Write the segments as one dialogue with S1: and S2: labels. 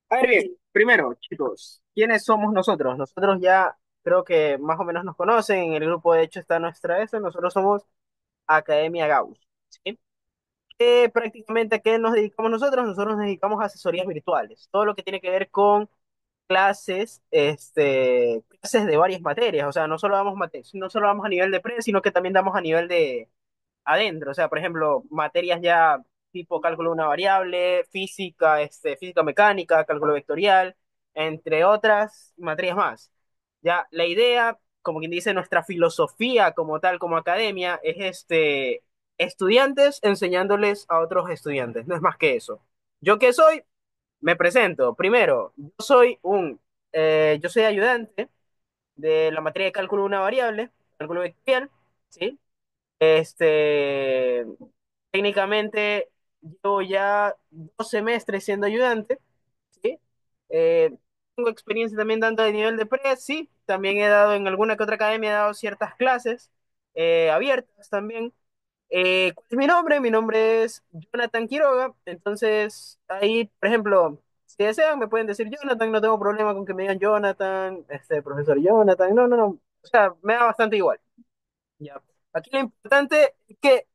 S1: A ver, bien, primero, chicos, ¿quiénes somos nosotros? Nosotros ya creo que más o menos nos conocen, en el grupo de hecho está nuestra S, nosotros somos Academia Gauss, ¿sí? Prácticamente a qué nos dedicamos nosotros? Nosotros nos dedicamos a asesorías virtuales, todo lo que tiene que ver con clases, clases de varias materias, o sea, no solo damos a nivel de pre, sino que también damos a nivel de adentro. O sea, por ejemplo, materias ya tipo cálculo de una variable, física, física mecánica, cálculo vectorial, entre otras materias más. Ya, la idea, como quien dice, nuestra filosofía como tal, como academia, es estudiantes enseñándoles a otros estudiantes. No es más que eso. ¿Yo qué soy? Me presento. Primero, yo soy ayudante de la materia de cálculo de una variable, cálculo vectorial, ¿sí? Este, técnicamente llevo ya 2 semestres siendo ayudante, ¿sí? Eh, tengo experiencia también dando de nivel de pre, sí. También he dado en alguna que otra academia, he dado ciertas clases abiertas también. ¿Cuál es mi nombre? Mi nombre es Jonathan Quiroga. Entonces, ahí, por ejemplo, si desean, me pueden decir Jonathan, no tengo problema con que me digan Jonathan, profesor Jonathan. No, no, no. O sea, me da bastante igual. Ya. Aquí lo importante es que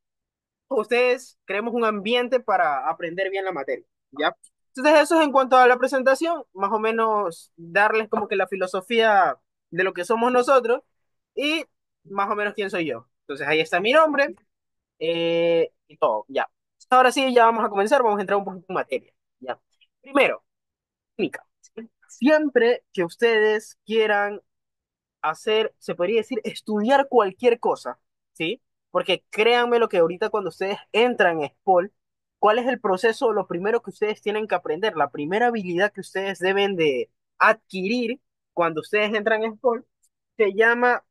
S1: ustedes creemos un ambiente para aprender bien la materia, ¿ya? Entonces eso es en cuanto a la presentación, más o menos darles como que la filosofía de lo que somos nosotros y más o menos quién soy yo. Entonces ahí está mi nombre y todo, ya. Ahora sí, ya vamos a comenzar, vamos a entrar un poquito en materia, ¿ya? Primero, química. ¿Sí? Siempre que ustedes quieran hacer, se podría decir, estudiar cualquier cosa, ¿sí? Porque créanme lo que ahorita cuando ustedes entran en SPOL, ¿cuál es el proceso? Lo primero que ustedes tienen que aprender, la primera habilidad que ustedes deben de adquirir cuando ustedes entran en SPOL, se llama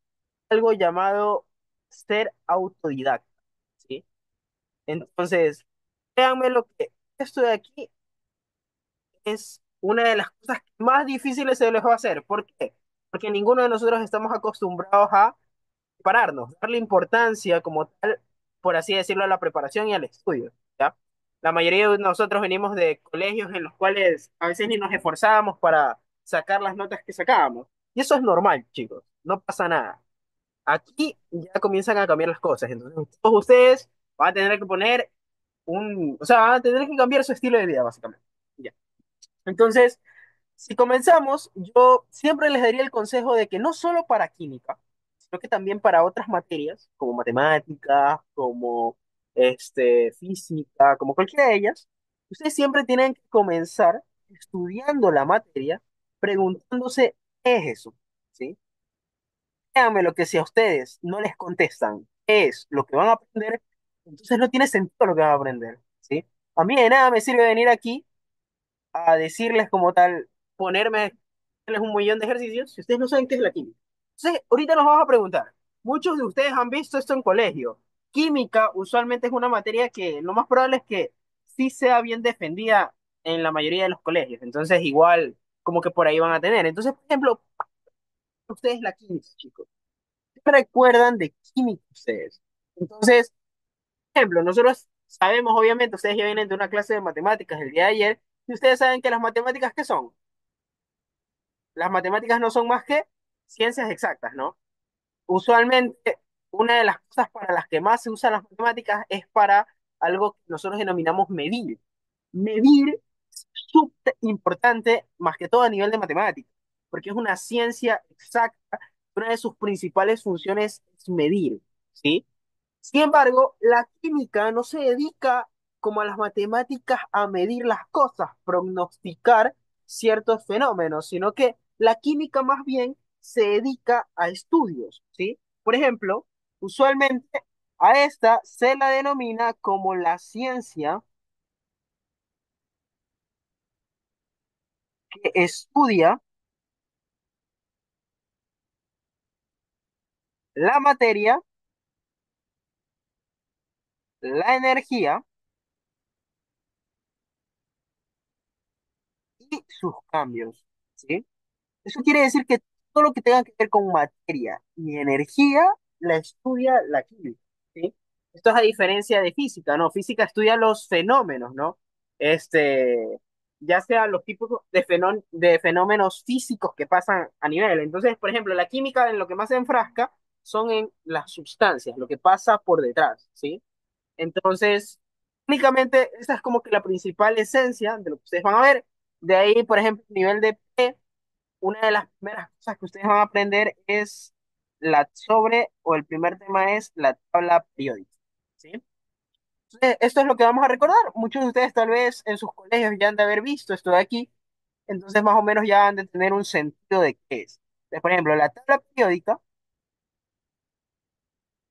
S1: algo llamado ser autodidacta, ¿sí? Entonces, créanme lo que esto de aquí es una de las cosas más difíciles se les va a hacer. ¿Por qué? Porque ninguno de nosotros estamos acostumbrados a prepararnos, darle importancia como tal, por así decirlo, a la preparación y al estudio, ¿ya? La mayoría de nosotros venimos de colegios en los cuales a veces ni nos esforzábamos para sacar las notas que sacábamos. Y eso es normal, chicos, no pasa nada. Aquí ya comienzan a cambiar las cosas, entonces todos ustedes van a tener que poner o sea, van a tener que cambiar su estilo de vida, básicamente. Ya. Entonces, si comenzamos, yo siempre les daría el consejo de que no solo para química, sino que también para otras materias, como matemáticas, como física, como cualquiera de ellas, ustedes siempre tienen que comenzar estudiando la materia, preguntándose qué es eso, ¿sí? Créanme lo que si a ustedes no les contestan qué es lo que van a aprender, entonces no tiene sentido lo que van a aprender, ¿sí? A mí de nada me sirve venir aquí a decirles como tal, ponerme hacerles un millón de ejercicios si ustedes no saben qué es la química. Entonces, ahorita nos vamos a preguntar, muchos de ustedes han visto esto en colegio. Química usualmente es una materia que lo más probable es que sí sea bien defendida en la mayoría de los colegios. Entonces, igual como que por ahí van a tener. Entonces, por ejemplo, ustedes la química, chicos. ¿Qué recuerdan de química ustedes? Entonces, por ejemplo, nosotros sabemos, obviamente, ustedes ya vienen de una clase de matemáticas el día de ayer, y ustedes saben que las matemáticas, ¿qué son? Las matemáticas no son más que ciencias exactas, ¿no? Usualmente, una de las cosas para las que más se usan las matemáticas es para algo que nosotros denominamos medir. Medir es súper importante, más que todo a nivel de matemáticas, porque es una ciencia exacta. Una de sus principales funciones es medir, ¿sí? Sin embargo, la química no se dedica como a las matemáticas a medir las cosas, prognosticar ciertos fenómenos, sino que la química más bien se dedica a estudios, ¿sí? Por ejemplo, usualmente a esta se la denomina como la ciencia que estudia la materia, la energía y sus cambios, ¿sí? Eso quiere decir que todo lo que tenga que ver con materia y energía la estudia la química, ¿sí? Esto es a diferencia de física, ¿no? Física estudia los fenómenos, ¿no? Este, ya sea los tipos de fenómenos físicos que pasan a nivel. Entonces, por ejemplo, la química en lo que más se enfrasca son en las sustancias, lo que pasa por detrás, ¿sí? Entonces, únicamente esa es como que la principal esencia de lo que ustedes van a ver. De ahí, por ejemplo, a nivel de P, una de las primeras cosas que ustedes van a aprender es o el primer tema es la tabla periódica, ¿sí? Entonces, esto es lo que vamos a recordar. Muchos de ustedes tal vez en sus colegios ya han de haber visto esto de aquí, entonces más o menos ya han de tener un sentido de qué es. Entonces, por ejemplo, la tabla periódica,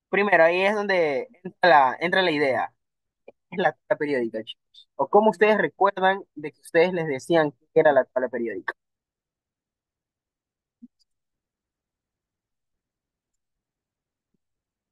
S1: primero ahí es donde entra la idea. Es la tabla periódica, chicos? ¿O cómo ustedes recuerdan de que ustedes les decían qué era la tabla periódica?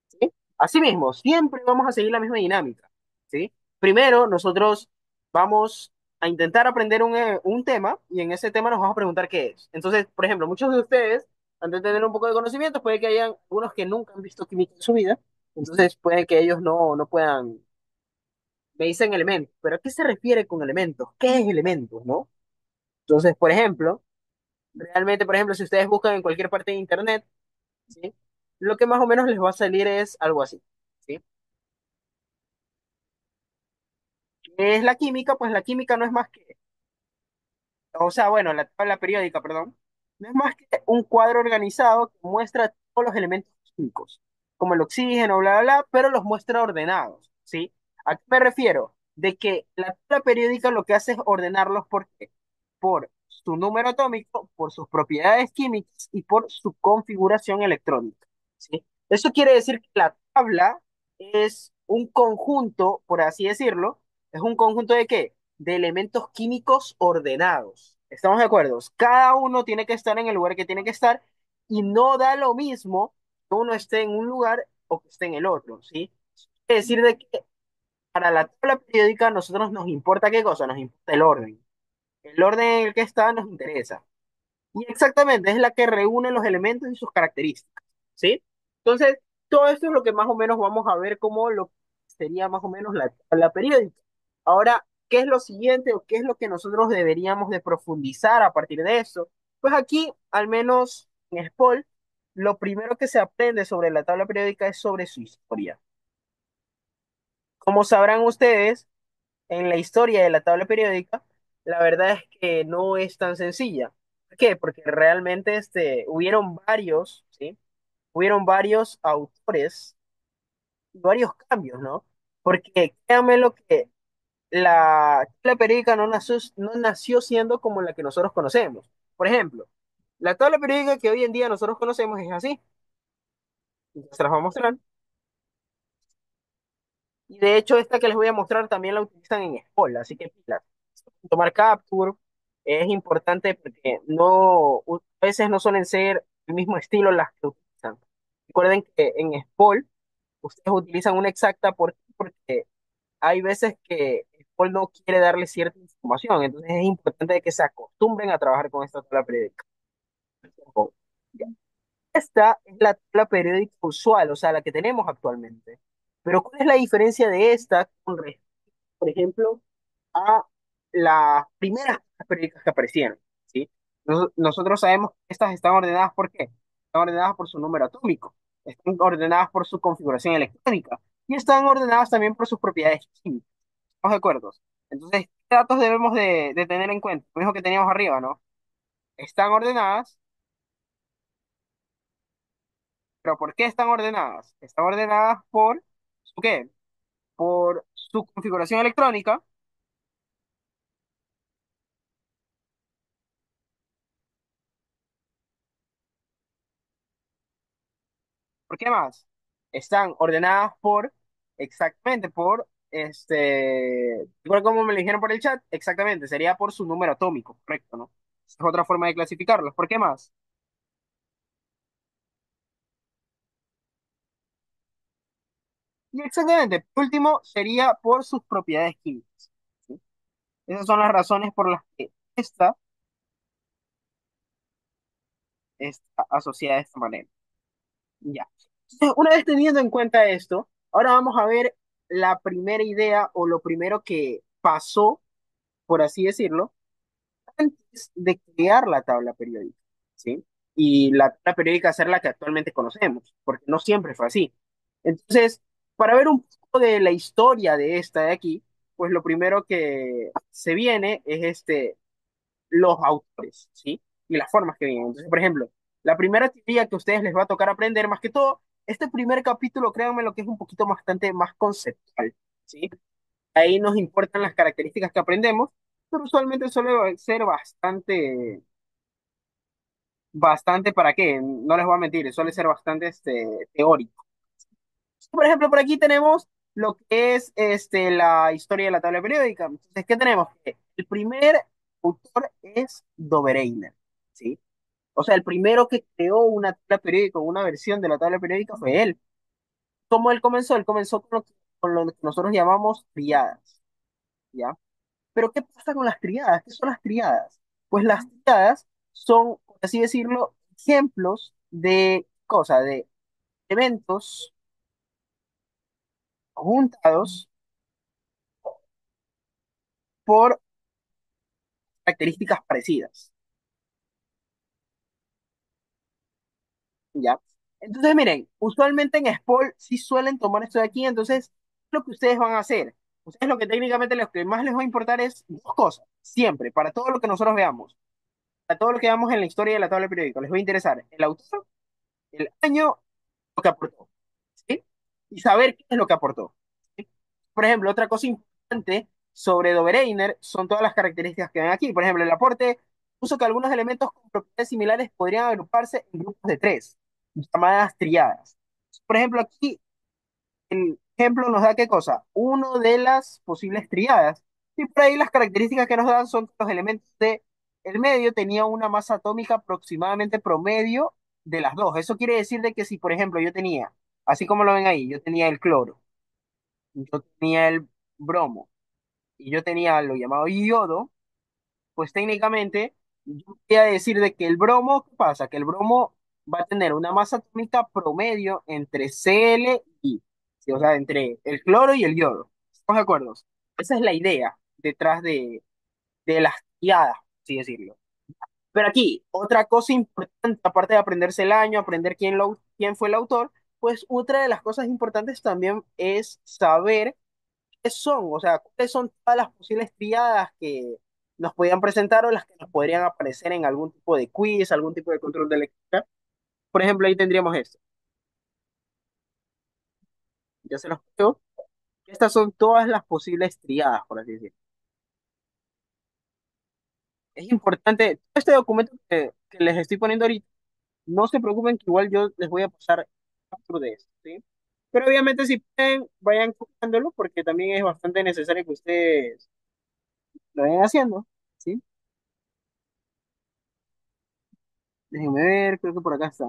S1: ¿Sí? Asimismo, siempre vamos a seguir la misma dinámica, ¿sí? Primero, nosotros vamos a intentar aprender un tema y en ese tema nos vamos a preguntar qué es. Entonces, por ejemplo, muchos de ustedes, antes de tener un poco de conocimiento, puede que hayan algunos que nunca han visto química en su vida, entonces puede que ellos no puedan, me dicen elementos, pero ¿a qué se refiere con elementos? ¿Qué es elementos, no? Entonces, por ejemplo, realmente, por ejemplo, si ustedes buscan en cualquier parte de internet, ¿sí? Lo que más o menos les va a salir es algo así, ¿sí? ¿Qué es la química? Pues la química no es más que, o sea, bueno, la tabla periódica, perdón, no es más que un cuadro organizado que muestra todos los elementos químicos, como el oxígeno, bla, bla, bla, pero los muestra ordenados, ¿sí? ¿A qué me refiero? De que la tabla periódica lo que hace es ordenarlos ¿por qué? Por su número atómico, por sus propiedades químicas y por su configuración electrónica, ¿sí? Eso quiere decir que la tabla es un conjunto, por así decirlo, es un conjunto de qué? De elementos químicos ordenados. ¿Estamos de acuerdo? Cada uno tiene que estar en el lugar que tiene que estar y no da lo mismo que uno esté en un lugar o que esté en el otro, ¿sí? Es decir, de que para la tabla periódica a nosotros nos importa qué cosa, nos importa el orden. El orden en el que está nos interesa. Y exactamente, es la que reúne los elementos y sus características, ¿sí? Entonces, todo esto es lo que más o menos vamos a ver como lo que sería más o menos la tabla periódica. Ahora, ¿qué es lo siguiente o qué es lo que nosotros deberíamos de profundizar a partir de eso? Pues aquí, al menos en SPOL, lo primero que se aprende sobre la tabla periódica es sobre su historia. Como sabrán ustedes, en la historia de la tabla periódica, la verdad es que no es tan sencilla. ¿Por qué? Porque realmente hubieron varios, ¿sí? Hubieron varios autores, varios cambios, ¿no? Porque créanme lo que la tabla periódica no nació siendo como la que nosotros conocemos. Por ejemplo, la tabla periódica que hoy en día nosotros conocemos es así. Se las voy a mostrar. Y de hecho, esta que les voy a mostrar también la utilizan en escuela, así que pilas. Tomar capture es importante porque a veces no suelen ser el mismo estilo las que utilizan. Recuerden que en SPOL ustedes utilizan una exacta porque hay veces que SPOL no quiere darle cierta información, entonces es importante que se acostumbren a trabajar con esta tabla periódica. Ojo, ya. Esta es la tabla periódica usual, o sea, la que tenemos actualmente. Pero ¿cuál es la diferencia de esta con respecto, por ejemplo, a las primeras periódicas que aparecieron? ¿Sí? Nosotros sabemos que estas están ordenadas ¿por qué? Están ordenadas por su número atómico, están ordenadas por su configuración electrónica y están ordenadas también por sus propiedades químicas. ¿Estamos de acuerdo? Entonces, ¿qué datos debemos de tener en cuenta? Lo mismo que teníamos arriba, ¿no? Están ordenadas, pero ¿por qué están ordenadas? Están ordenadas por su qué? Por su configuración electrónica. ¿Por qué más? Están ordenadas exactamente, ¿recuerdo cómo me lo dijeron por el chat? Exactamente, sería por su número atómico, correcto, ¿no? Es otra forma de clasificarlos. ¿Por qué más? Y exactamente, por último, sería por sus propiedades químicas, ¿sí? Esas son las razones por las que esta está asociada de esta manera. Ya. Entonces, una vez teniendo en cuenta esto, ahora vamos a ver la primera idea o lo primero que pasó, por así decirlo, antes de crear la tabla periódica, ¿sí? Y la tabla periódica ser la que actualmente conocemos, porque no siempre fue así. Entonces, para ver un poco de la historia de esta de aquí, pues lo primero que se viene es los autores, ¿sí? Y las formas que vienen. Entonces, por ejemplo, la primera teoría que a ustedes les va a tocar aprender, más que todo, este primer capítulo, créanme lo que es un poquito bastante más conceptual, ¿sí? Ahí nos importan las características que aprendemos, pero usualmente suele ser bastante, ¿para qué? No les voy a mentir, suele ser bastante teórico. Por ejemplo, por aquí tenemos lo que es la historia de la tabla periódica. Entonces, ¿qué tenemos? Que el primer autor es Dobereiner, ¿sí? O sea, el primero que creó una tabla periódica, una versión de la tabla periódica fue él. ¿Cómo él comenzó? Él comenzó con lo que nosotros llamamos triadas, ¿ya? Pero ¿qué pasa con las triadas? ¿Qué son las triadas? Pues las triadas son, por así decirlo, ejemplos de cosas, de eventos juntados por características parecidas, ¿ya? Entonces, miren, usualmente en Spol sí suelen tomar esto de aquí, entonces, lo que ustedes van a hacer, ustedes lo que técnicamente lo que más les va a importar es dos cosas, siempre, para todo lo que nosotros veamos, para todo lo que veamos en la historia de la tabla periódica, les va a interesar el autor, el año, lo que aportó, ¿sí? Y saber qué es lo que aportó, ¿sí? Por ejemplo, otra cosa importante sobre Dobereiner son todas las características que ven aquí. Por ejemplo, el aporte puso que algunos elementos con propiedades similares podrían agruparse en grupos de tres, llamadas triadas. Por ejemplo, aquí el ejemplo nos da qué cosa, uno de las posibles triadas. Y por ahí las características que nos dan son que los elementos de el medio tenían una masa atómica aproximadamente promedio de las dos. Eso quiere decir de que si, por ejemplo, yo tenía, así como lo ven ahí, yo tenía el cloro, yo tenía el bromo y yo tenía lo llamado yodo, pues técnicamente yo voy a decir de que el bromo, ¿qué pasa? Que el bromo va a tener una masa atómica promedio entre Cl y I, ¿sí? O sea, entre el cloro y el yodo. ¿Estamos de acuerdo? Esa es la idea detrás de las triadas, así decirlo. Pero aquí, otra cosa importante, aparte de aprenderse el año, aprender quién fue el autor, pues otra de las cosas importantes también es saber qué son, o sea, cuáles son todas las posibles triadas que nos podían presentar o las que nos podrían aparecer en algún tipo de quiz, algún tipo de control de lectura. Por ejemplo, ahí tendríamos esto. Ya se los creo. Estas son todas las posibles triadas, por así decirlo. Es importante, este documento que les estoy poniendo ahorita, no se preocupen que igual yo les voy a pasar captura de esto, ¿sí? Pero obviamente si pueden, vayan copiándolo porque también es bastante necesario que ustedes lo vayan haciendo, ¿sí? Déjenme ver, creo que por acá está.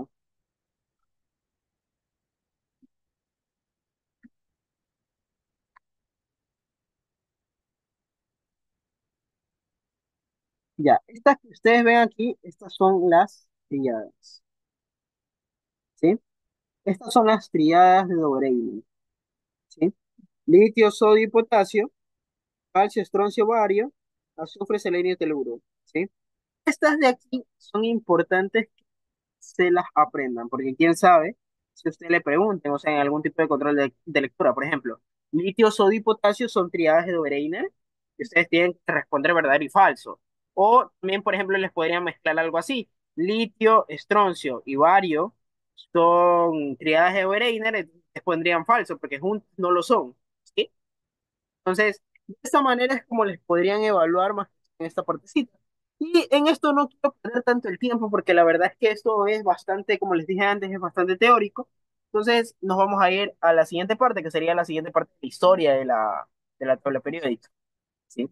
S1: Ya, estas que ustedes ven aquí, estas son las triadas, ¿sí? Estas son las triadas de Dobreinen, ¿sí? Litio, sodio y potasio, calcio, estroncio, bario, azufre, selenio y teluro, ¿sí? Estas de aquí son importantes se las aprendan, porque quién sabe si usted le pregunten, o sea, en algún tipo de control de lectura, por ejemplo, litio, sodio y potasio son triadas de Dobereiner, y ustedes tienen que responder verdadero y falso. O también, por ejemplo, les podrían mezclar algo así, litio, estroncio y bario son triadas de Dobereiner, entonces les pondrían falso, porque juntos no lo son, ¿sí? Entonces, de esta manera es como les podrían evaluar más en esta partecita. Y en esto no quiero perder tanto el tiempo porque la verdad es que esto es bastante, como les dije antes, es bastante teórico. Entonces nos vamos a ir a la siguiente parte, que sería la siguiente parte de la historia de la tabla periódica. ¿Sí?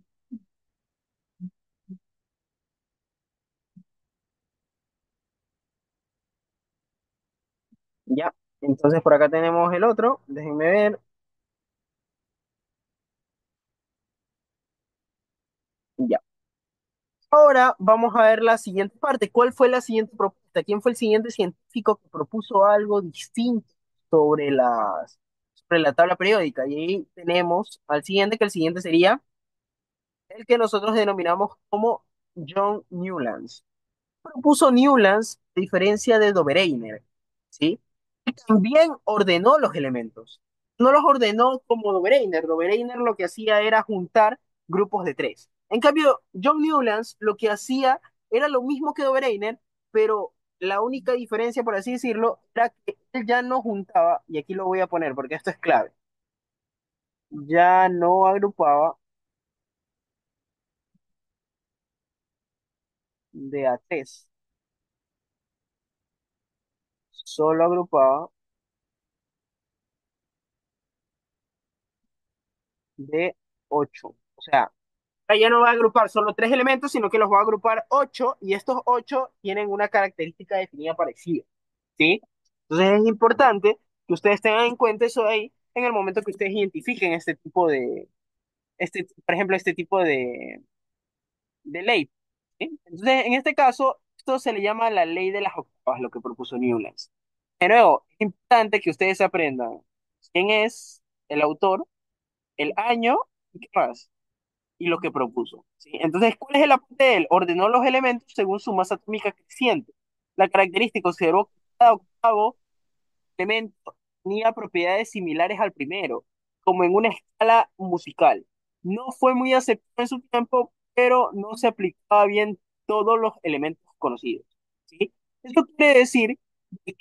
S1: Ya. Entonces por acá tenemos el otro. Déjenme ver. Ya. Ahora vamos a ver la siguiente parte. ¿Cuál fue la siguiente propuesta? ¿Quién fue el siguiente científico que propuso algo distinto sobre sobre la tabla periódica? Y ahí tenemos al siguiente, que el siguiente sería el que nosotros denominamos como John Newlands. Propuso Newlands a diferencia de Dobereiner, ¿sí? Y también ordenó los elementos. No los ordenó como Dobereiner. Dobereiner lo que hacía era juntar grupos de tres. En cambio, John Newlands lo que hacía era lo mismo que Dobereiner, pero la única diferencia, por así decirlo, era que él ya no juntaba, y aquí lo voy a poner porque esto es clave, ya no agrupaba de a tres, solo agrupaba de ocho. O sea, ya no va a agrupar solo tres elementos, sino que los va a agrupar ocho, y estos ocho tienen una característica definida parecida, ¿sí? Entonces es importante que ustedes tengan en cuenta eso ahí en el momento que ustedes identifiquen este tipo por ejemplo, este tipo de ley, ¿sí? Entonces, en este caso, esto se le llama la ley de las octavas, lo que propuso Newlands. De nuevo, es importante que ustedes aprendan quién es el autor, el año y qué más, y lo que propuso, ¿sí? Entonces, ¿cuál es el aporte de él? Ordenó los elementos según su masa atómica creciente. La característica observó que cada octavo elemento tenía propiedades similares al primero, como en una escala musical. No fue muy aceptado en su tiempo, pero no se aplicaba bien todos los elementos conocidos, ¿sí? Eso quiere decir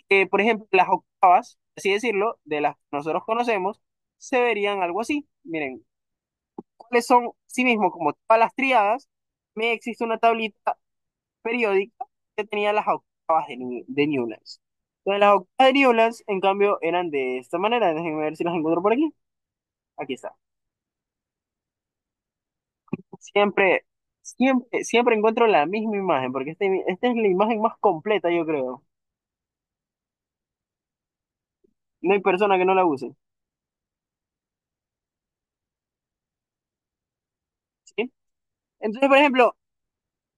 S1: que, por ejemplo, las octavas, así decirlo, de las que nosotros conocemos, se verían algo así. Miren, cuáles son, sí mismo, como todas las triadas, me existe una tablita periódica que tenía las octavas de Newlands. Entonces, las octavas de Newlands, en cambio, eran de esta manera. Déjenme ver si las encuentro por aquí. Aquí está. Siempre, siempre encuentro la misma imagen, porque esta es la imagen más completa, yo creo. No hay persona que no la use, ¿sí? Entonces, por ejemplo,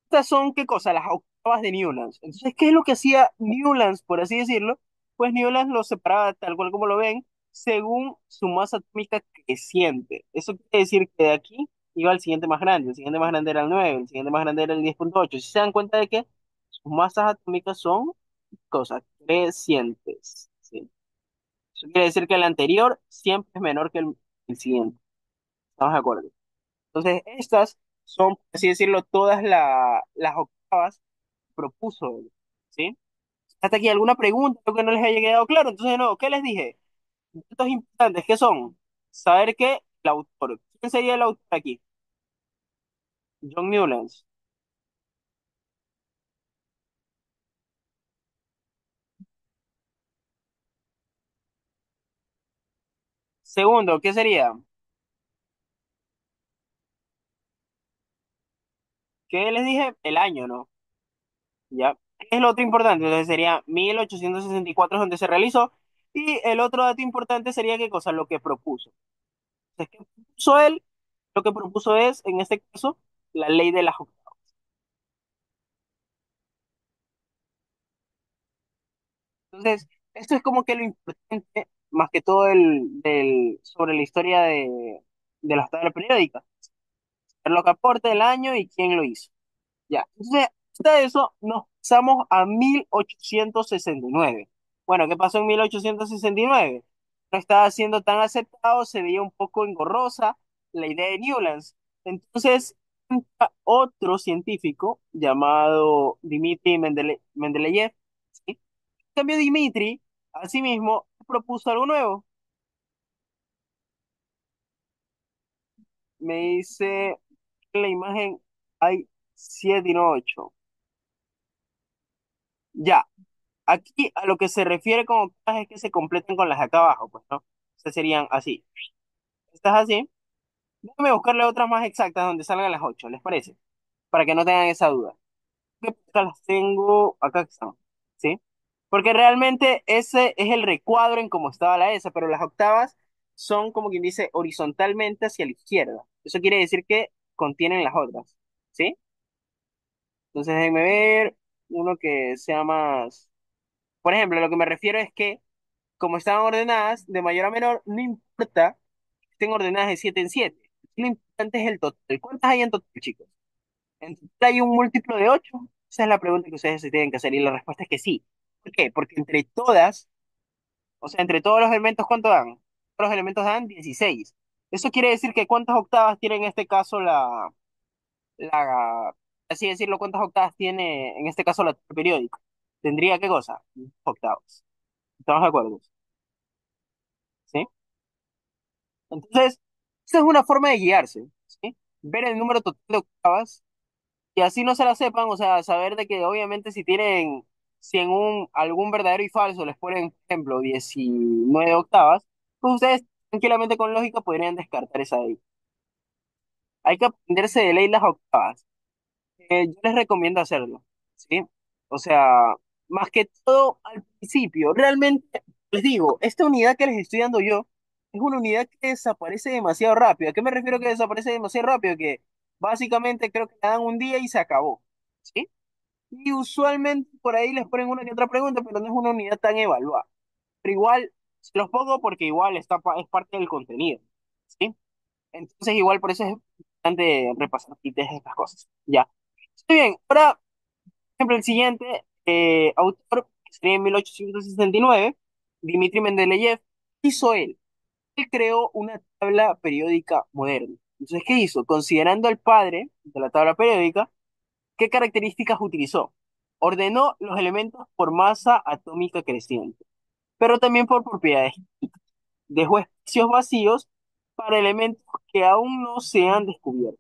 S1: estas son, ¿qué cosa? Las octavas de Newlands. Entonces, ¿qué es lo que hacía Newlands, por así decirlo? Pues Newlands lo separaba tal cual como lo ven, según su masa atómica creciente. Eso quiere decir que de aquí iba al siguiente más grande. El siguiente más grande era el 9, el siguiente más grande era el 10,8. Si se dan cuenta de que sus masas atómicas son cosas crecientes, ¿sí? Eso quiere decir que el anterior siempre es menor que el siguiente. ¿Estamos de acuerdo? Entonces, estas son, por así decirlo, todas las octavas propuso él, ¿sí? Hasta aquí alguna pregunta, creo que no les haya quedado claro. Entonces, de nuevo, ¿qué les dije? Datos importantes, ¿qué son? Saber que el autor, ¿quién sería el autor aquí? John Newlands. Segundo, ¿qué sería? ¿Qué les dije? El año, ¿no? ¿Ya? ¿Qué es lo otro importante? Entonces sería 1864 es donde se realizó. Y el otro dato importante sería qué cosa, lo que propuso. Entonces, ¿qué propuso él? Lo que propuso es, en este caso, la ley de las octavas. Entonces, esto es como que lo importante, más que todo sobre la historia de las tablas periódicas. Ver lo que aporta el año y quién lo hizo. Ya. Entonces, de eso nos pasamos a 1869. Bueno, ¿qué pasó en 1869? No estaba siendo tan aceptado, se veía un poco engorrosa la idea de Newlands. Entonces, entra otro científico llamado Dmitri Mendeleev, ¿sí? En cambio, Dimitri, asimismo, propuso algo nuevo. Me dice, en la imagen hay 7 y no 8. Ya, aquí a lo que se refiere con octavas es que se completen con las de acá abajo, pues, ¿no? Estas serían así. Estas así. Déjame buscarle otras más exactas donde salgan las 8, ¿les parece? Para que no tengan esa duda. Que acá las tengo, acá están, ¿sí? Porque realmente ese es el recuadro en cómo estaba la ESA, pero las octavas son como quien dice horizontalmente hacia la izquierda. Eso quiere decir que contienen las otras, ¿sí? Entonces déjenme ver uno que sea más... Por ejemplo, lo que me refiero es que como estaban ordenadas de mayor a menor, no importa que estén ordenadas de 7 en 7. Lo importante es el total. ¿Cuántas hay en total, chicos? ¿En total hay un múltiplo de 8? Esa es la pregunta que ustedes se tienen que hacer y la respuesta es que sí. ¿Por qué? Porque entre todas, o sea, entre todos los elementos, ¿cuánto dan? Todos los elementos dan 16. Eso quiere decir que ¿cuántas octavas tiene en este caso así decirlo, cuántas octavas tiene en este caso la tabla periódica? ¿Tendría qué cosa? Octavos. ¿Estamos de acuerdo? ¿Sí? Entonces, esa es una forma de guiarse, ¿sí? Ver el número total de octavas y así no se la sepan, o sea, saber de que obviamente si en algún verdadero y falso les ponen, por ejemplo, 19 octavas, pues ustedes tranquilamente con lógica podrían descartar esa de ahí. Hay que aprenderse de ley las octavas. Yo les recomiendo hacerlo, ¿sí? O sea, más que todo al principio, realmente les digo, esta unidad que les estoy dando yo es una unidad que desaparece demasiado rápido. ¿A qué me refiero que desaparece demasiado rápido? Que básicamente creo que la dan un día y se acabó, ¿sí? Y usualmente por ahí les ponen una que otra pregunta, pero no es una unidad tan evaluada. Pero igual, se los pongo porque igual es parte del contenido, ¿sí? Entonces igual por eso es importante repasar y estas cosas, ¿ya? Muy bien, ahora, por ejemplo, el siguiente autor, que sería en 1869, Dmitri Mendeleev, hizo él. Él creó una tabla periódica moderna. Entonces, ¿qué hizo? Considerando al padre de la tabla periódica, ¿qué características utilizó? Ordenó los elementos por masa atómica creciente, pero también por propiedades. Dejó espacios vacíos para elementos que aún no se han descubierto.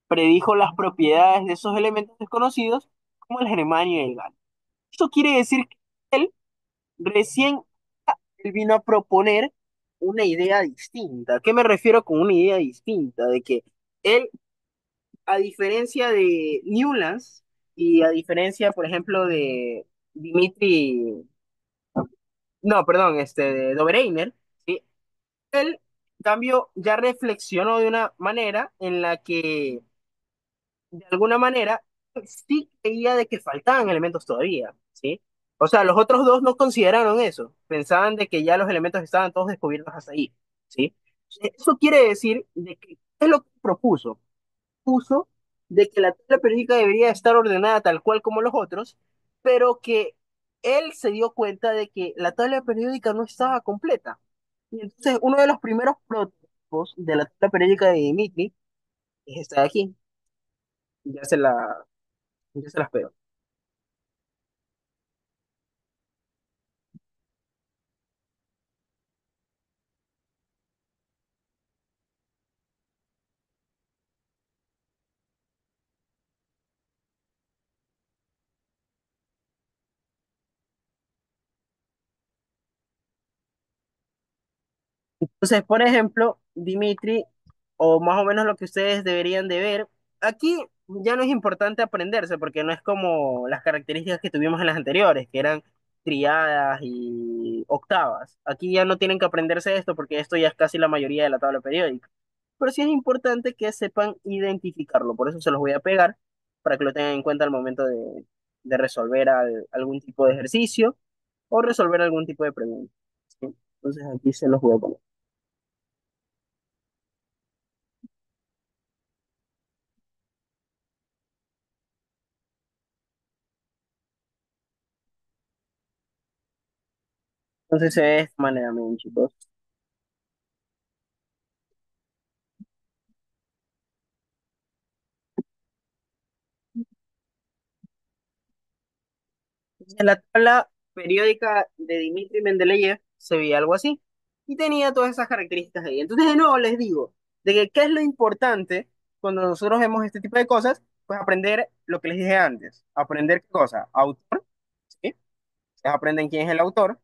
S1: Predijo las propiedades de esos elementos desconocidos, como el germanio y el galio. Eso quiere decir que él recién él vino a proponer una idea distinta. ¿A qué me refiero con una idea distinta? De que él, a diferencia de Newlands y a diferencia, por ejemplo, de Dimitri, no, perdón, de Dobereiner, ¿sí? Él, en cambio, ya reflexionó de una manera en la que de alguna manera, sí creía de que faltaban elementos todavía, ¿sí? O sea, los otros dos no consideraron eso, pensaban de que ya los elementos estaban todos descubiertos hasta ahí, ¿sí? Eso quiere decir de que, ¿qué es lo que propuso? Puso de que la tabla periódica debería estar ordenada tal cual como los otros, pero que él se dio cuenta de que la tabla periódica no estaba completa. Y entonces uno de los primeros prototipos de la tabla periódica de Dimitri es esta de aquí, ya se la, ya se las pego. Entonces, por ejemplo, Dimitri, o más o menos lo que ustedes deberían de ver, aquí ya no es importante aprenderse, porque no es como las características que tuvimos en las anteriores, que eran triadas y octavas. Aquí ya no tienen que aprenderse esto, porque esto ya es casi la mayoría de la tabla periódica. Pero sí es importante que sepan identificarlo, por eso se los voy a pegar, para que lo tengan en cuenta al momento de resolver algún tipo de ejercicio o resolver algún tipo de pregunta. ¿Sí? Entonces aquí se los voy a poner. Entonces se ve de esta manera, miren, chicos. En la tabla periódica de Dmitri Mendeleev se veía algo así. Y tenía todas esas características ahí. Entonces, de nuevo les digo, de que qué es lo importante cuando nosotros vemos este tipo de cosas, pues aprender lo que les dije antes. Aprender qué cosa, autor, ¿sí? Ustedes aprenden quién es el autor.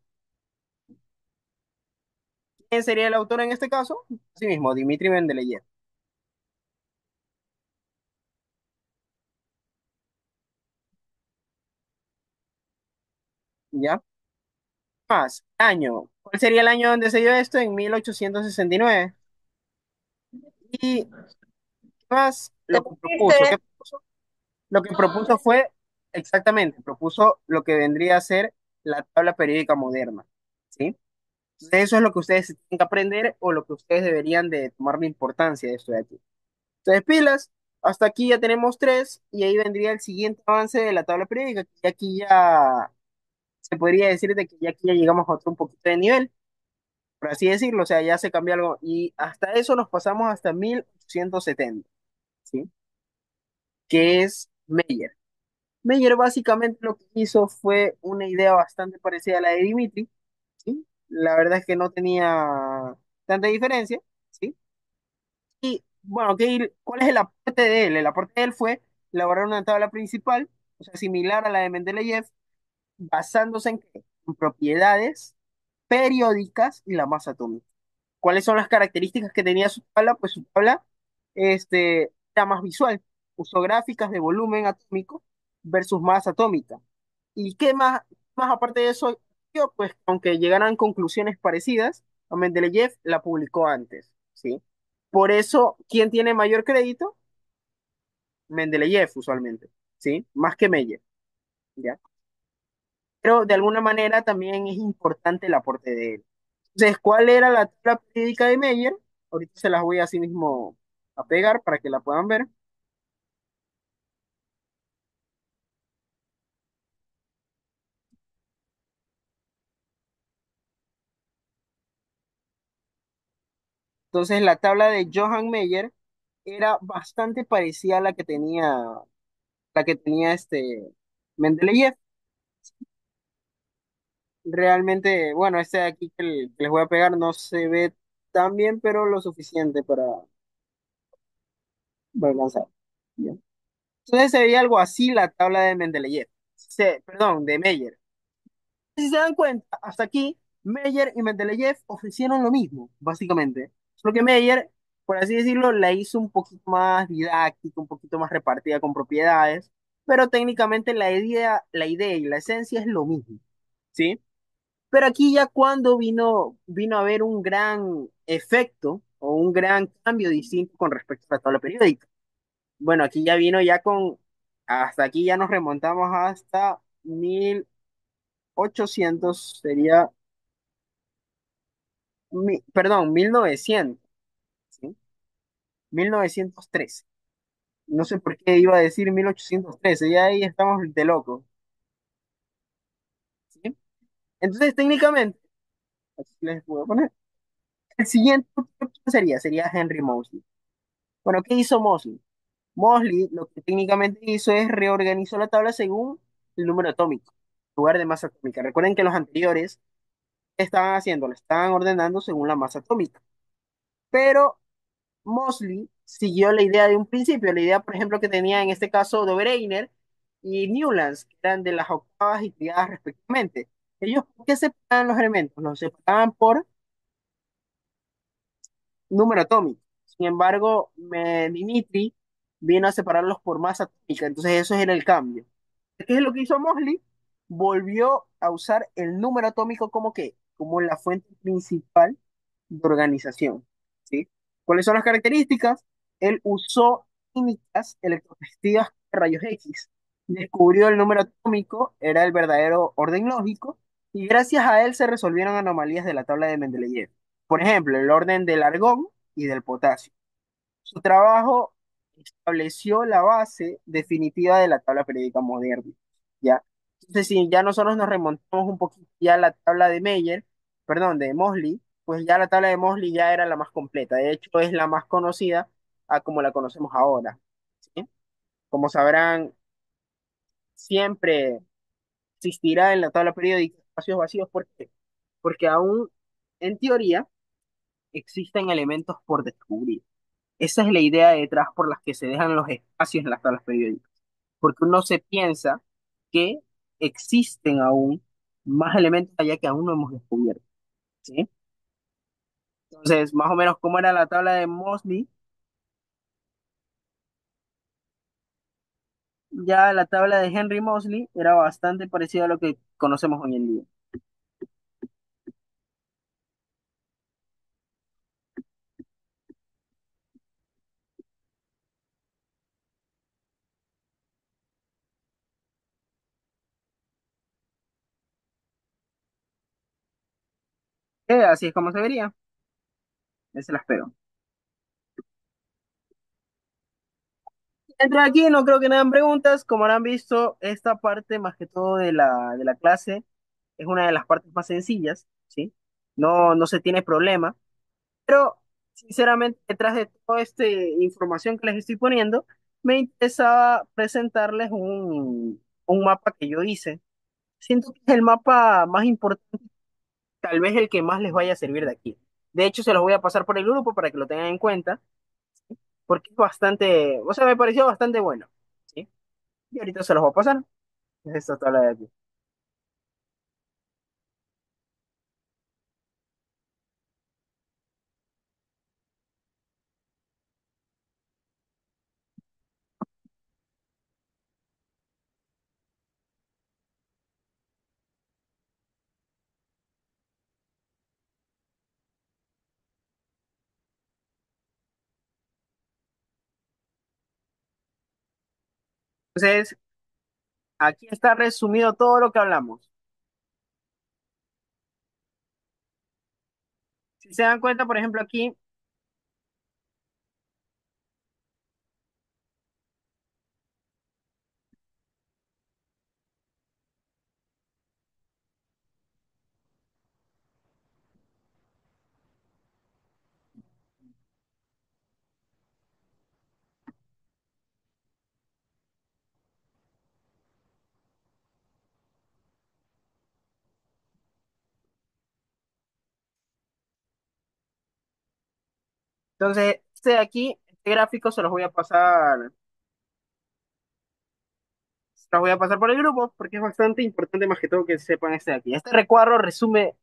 S1: ¿Quién sería el autor en este caso? Sí mismo, Dmitri Mendeleev. ¿Ya? Más, año. ¿Cuál sería el año donde se dio esto? En 1869. Y más
S2: ¿Te
S1: lo que propuso. ¿Qué
S2: pusiste?
S1: propuso? Lo que propuso fue, exactamente, propuso lo que vendría a ser la tabla periódica moderna, ¿sí? Entonces, eso es lo que ustedes tienen que aprender o lo que ustedes deberían de tomar la importancia de esto de aquí. Entonces, pilas, Hasta aquí ya tenemos tres y ahí vendría el siguiente avance de la tabla periódica. Y aquí ya se podría decir de que ya aquí ya llegamos a otro un poquito de nivel, por así decirlo, o sea, ya se cambió algo. Y hasta eso nos pasamos hasta 1870, ¿sí? Que es Meyer. Meyer básicamente lo que hizo fue una idea bastante parecida a la de Dimitri, ¿sí? La verdad es que no tenía tanta diferencia, ¿sí? Y bueno, ¿cuál es el aporte de él? El aporte de él fue elaborar una tabla principal, o sea, similar a la de Mendeleev, basándose en, ¿qué? En propiedades periódicas y la masa atómica. ¿Cuáles son las características que tenía su tabla? Pues su tabla era más visual, usó gráficas de volumen atómico versus masa atómica. ¿Y qué más aparte de eso? Yo, pues, aunque llegaran conclusiones parecidas, a Mendeleev la publicó antes, ¿sí? Por eso, ¿quién tiene mayor crédito? Mendeleev, usualmente, ¿sí? Más que Meyer, ¿ya? Pero de alguna manera también es importante el aporte de él. Entonces, ¿cuál era la tabla periódica de Meyer? Ahorita se las voy así mismo a pegar para que la puedan ver. Entonces, la tabla de Johann Meyer era bastante parecida a la que tenía Mendeleev. Realmente, bueno, este de aquí que les voy a pegar no se ve tan bien, pero lo suficiente para lanzar. Bien. Entonces se veía algo así la tabla de Mendeleev. Perdón, de Meyer. Si se dan cuenta, hasta aquí, Meyer y Mendeleev ofrecieron lo mismo, básicamente. Solo que Meyer, por así decirlo, la hizo un poquito más didáctica, un poquito más repartida con propiedades, pero técnicamente la idea y la esencia es lo mismo, ¿sí? Pero aquí ya cuando vino a haber un gran efecto o un gran cambio distinto con respecto a la tabla periódica. Bueno, aquí ya vino hasta aquí ya nos remontamos hasta 1800 sería, perdón, 1900, ¿sí? 1913. No sé por qué iba a decir 1813, ya ahí estamos de loco, ¿sí? Entonces, técnicamente, aquí les puedo poner, el siguiente sería Henry Moseley. Bueno, ¿qué hizo Moseley? Moseley lo que técnicamente hizo es reorganizó la tabla según el número atómico, en lugar de masa atómica. Recuerden que los anteriores, ¿qué estaban haciendo? Lo estaban ordenando según la masa atómica. Pero Moseley siguió la idea de un principio, la idea, por ejemplo, que tenía en este caso Dobreiner y Newlands, que eran de las octavas y triadas respectivamente. Ellos, ¿por qué separaban los elementos? Los separaban por número atómico. Sin embargo, Dimitri vino a separarlos por masa atómica, entonces eso era el cambio. ¿Qué es lo que hizo Moseley? Volvió a usar el número atómico como que, como la fuente principal de organización, ¿sí? ¿Cuáles son las características? Él usó técnicas electropositivas de rayos X, descubrió el número atómico, era el verdadero orden lógico, y gracias a él se resolvieron anomalías de la tabla de Mendeleev. Por ejemplo, el orden del argón y del potasio. Su trabajo estableció la base definitiva de la tabla periódica moderna, ¿ya? Entonces, si ya nosotros nos remontamos un poquito ya a la tabla de Meyer, perdón, de Moseley, pues ya la tabla de Moseley ya era la más completa. De hecho, es la más conocida a como la conocemos ahora, ¿sí? Como sabrán, siempre existirá en la tabla periódica espacios vacíos. ¿Por qué? Porque aún, en teoría, existen elementos por descubrir. Esa es la idea detrás por las que se dejan los espacios en las tablas periódicas, porque uno se piensa que existen aún más elementos allá que aún no hemos descubierto, ¿sí? Entonces, más o menos, ¿cómo era la tabla de Moseley? Ya la tabla de Henry Moseley era bastante parecida a lo que conocemos hoy en día. Así es como se vería. Ese las pego. Entre aquí no creo que me hagan preguntas. Como habrán visto, esta parte más que todo de la clase es una de las partes más sencillas, ¿sí? No se tiene problema. Pero, sinceramente, detrás de toda esta información que les estoy poniendo, me interesaba presentarles un mapa que yo hice. Siento que es el mapa más importante, tal vez el que más les vaya a servir de aquí. De hecho, se los voy a pasar por el grupo para que lo tengan en cuenta, porque es bastante, o sea, me pareció bastante bueno, ¿sí? Y ahorita se los voy a pasar. Es esta tabla de aquí. Entonces, aquí está resumido todo lo que hablamos. Si se dan cuenta, por ejemplo, aquí, entonces, este de aquí, este gráfico se los voy a pasar por el grupo porque es bastante importante más que todo que sepan este de aquí. Este recuadro resume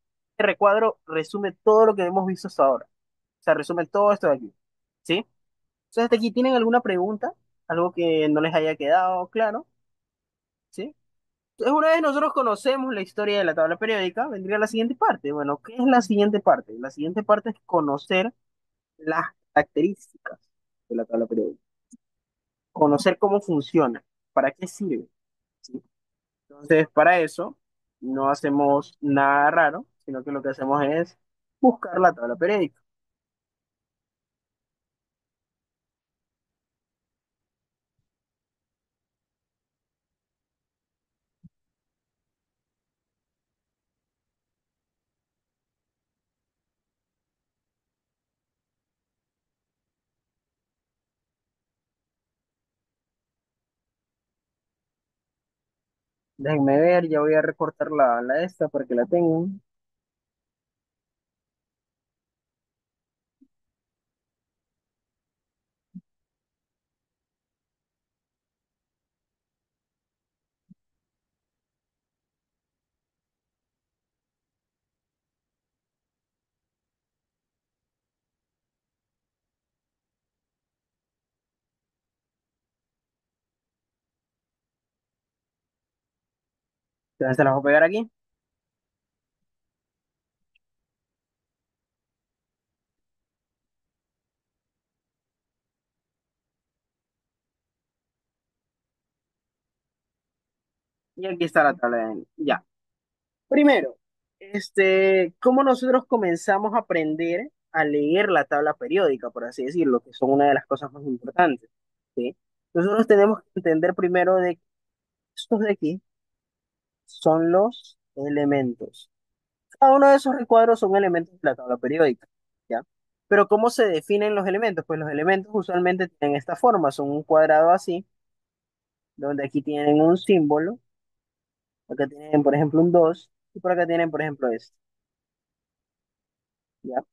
S1: todo lo que hemos visto hasta ahora. O sea, resume todo esto de aquí. ¿Sí? Entonces, hasta aquí, ¿tienen alguna pregunta? Algo que no les haya quedado claro. ¿Sí? Entonces, una vez nosotros conocemos la historia de la tabla periódica, vendría la siguiente parte. Bueno, ¿qué es la siguiente parte? La siguiente parte es conocer las características de la tabla periódica, conocer cómo funciona, para qué sirve. ¿Sí? Entonces, para eso, no hacemos nada raro, sino que lo que hacemos es buscar la tabla periódica. Déjenme ver, ya voy a recortar la esta para que la tengan. Entonces, se las voy a pegar aquí. Y aquí está la tabla de... Ya. Primero, ¿cómo nosotros comenzamos a aprender a leer la tabla periódica, por así decirlo, que son una de las cosas más importantes? ¿Sí? Nosotros tenemos que entender primero de que estos de aquí son los elementos. Cada uno de esos recuadros son elementos de la tabla periódica, ¿ya? Pero ¿cómo se definen los elementos? Pues los elementos usualmente tienen esta forma, son un cuadrado así, donde aquí tienen un símbolo, acá tienen, por ejemplo, un 2 y por acá tienen, por ejemplo, este, ¿ya?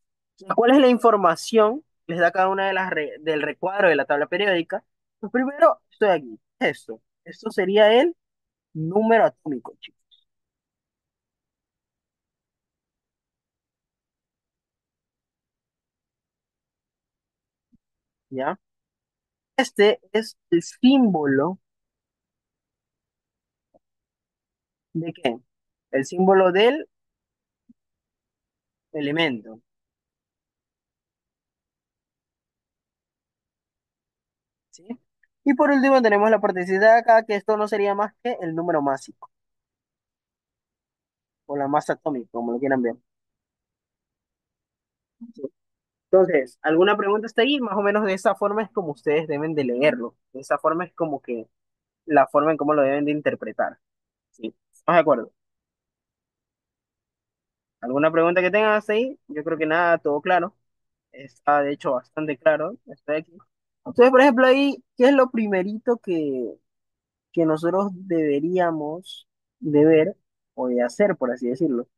S1: ¿Cuál es la información que les da cada una de del recuadro de la tabla periódica? Pues primero, esto de aquí, esto. Esto sería el número atómico, chicos, ¿ya? Este es el símbolo de ¿qué? El símbolo del elemento, ¿sí? Y por último tenemos la partecita de acá, que esto no sería más que el número másico, o la masa atómica, como lo quieran ver. ¿Sí? Entonces, ¿alguna pregunta está ahí? Más o menos de esa forma es como ustedes deben de leerlo. De esa forma es como que la forma en cómo lo deben de interpretar. ¿Sí? ¿Estamos de acuerdo? ¿Alguna pregunta que tengan hasta ahí? Yo creo que nada, todo claro. Está de hecho bastante claro. Estoy aquí. Entonces, por ejemplo, ahí, ¿qué es lo primerito que nosotros deberíamos de ver o de hacer, por así decirlo?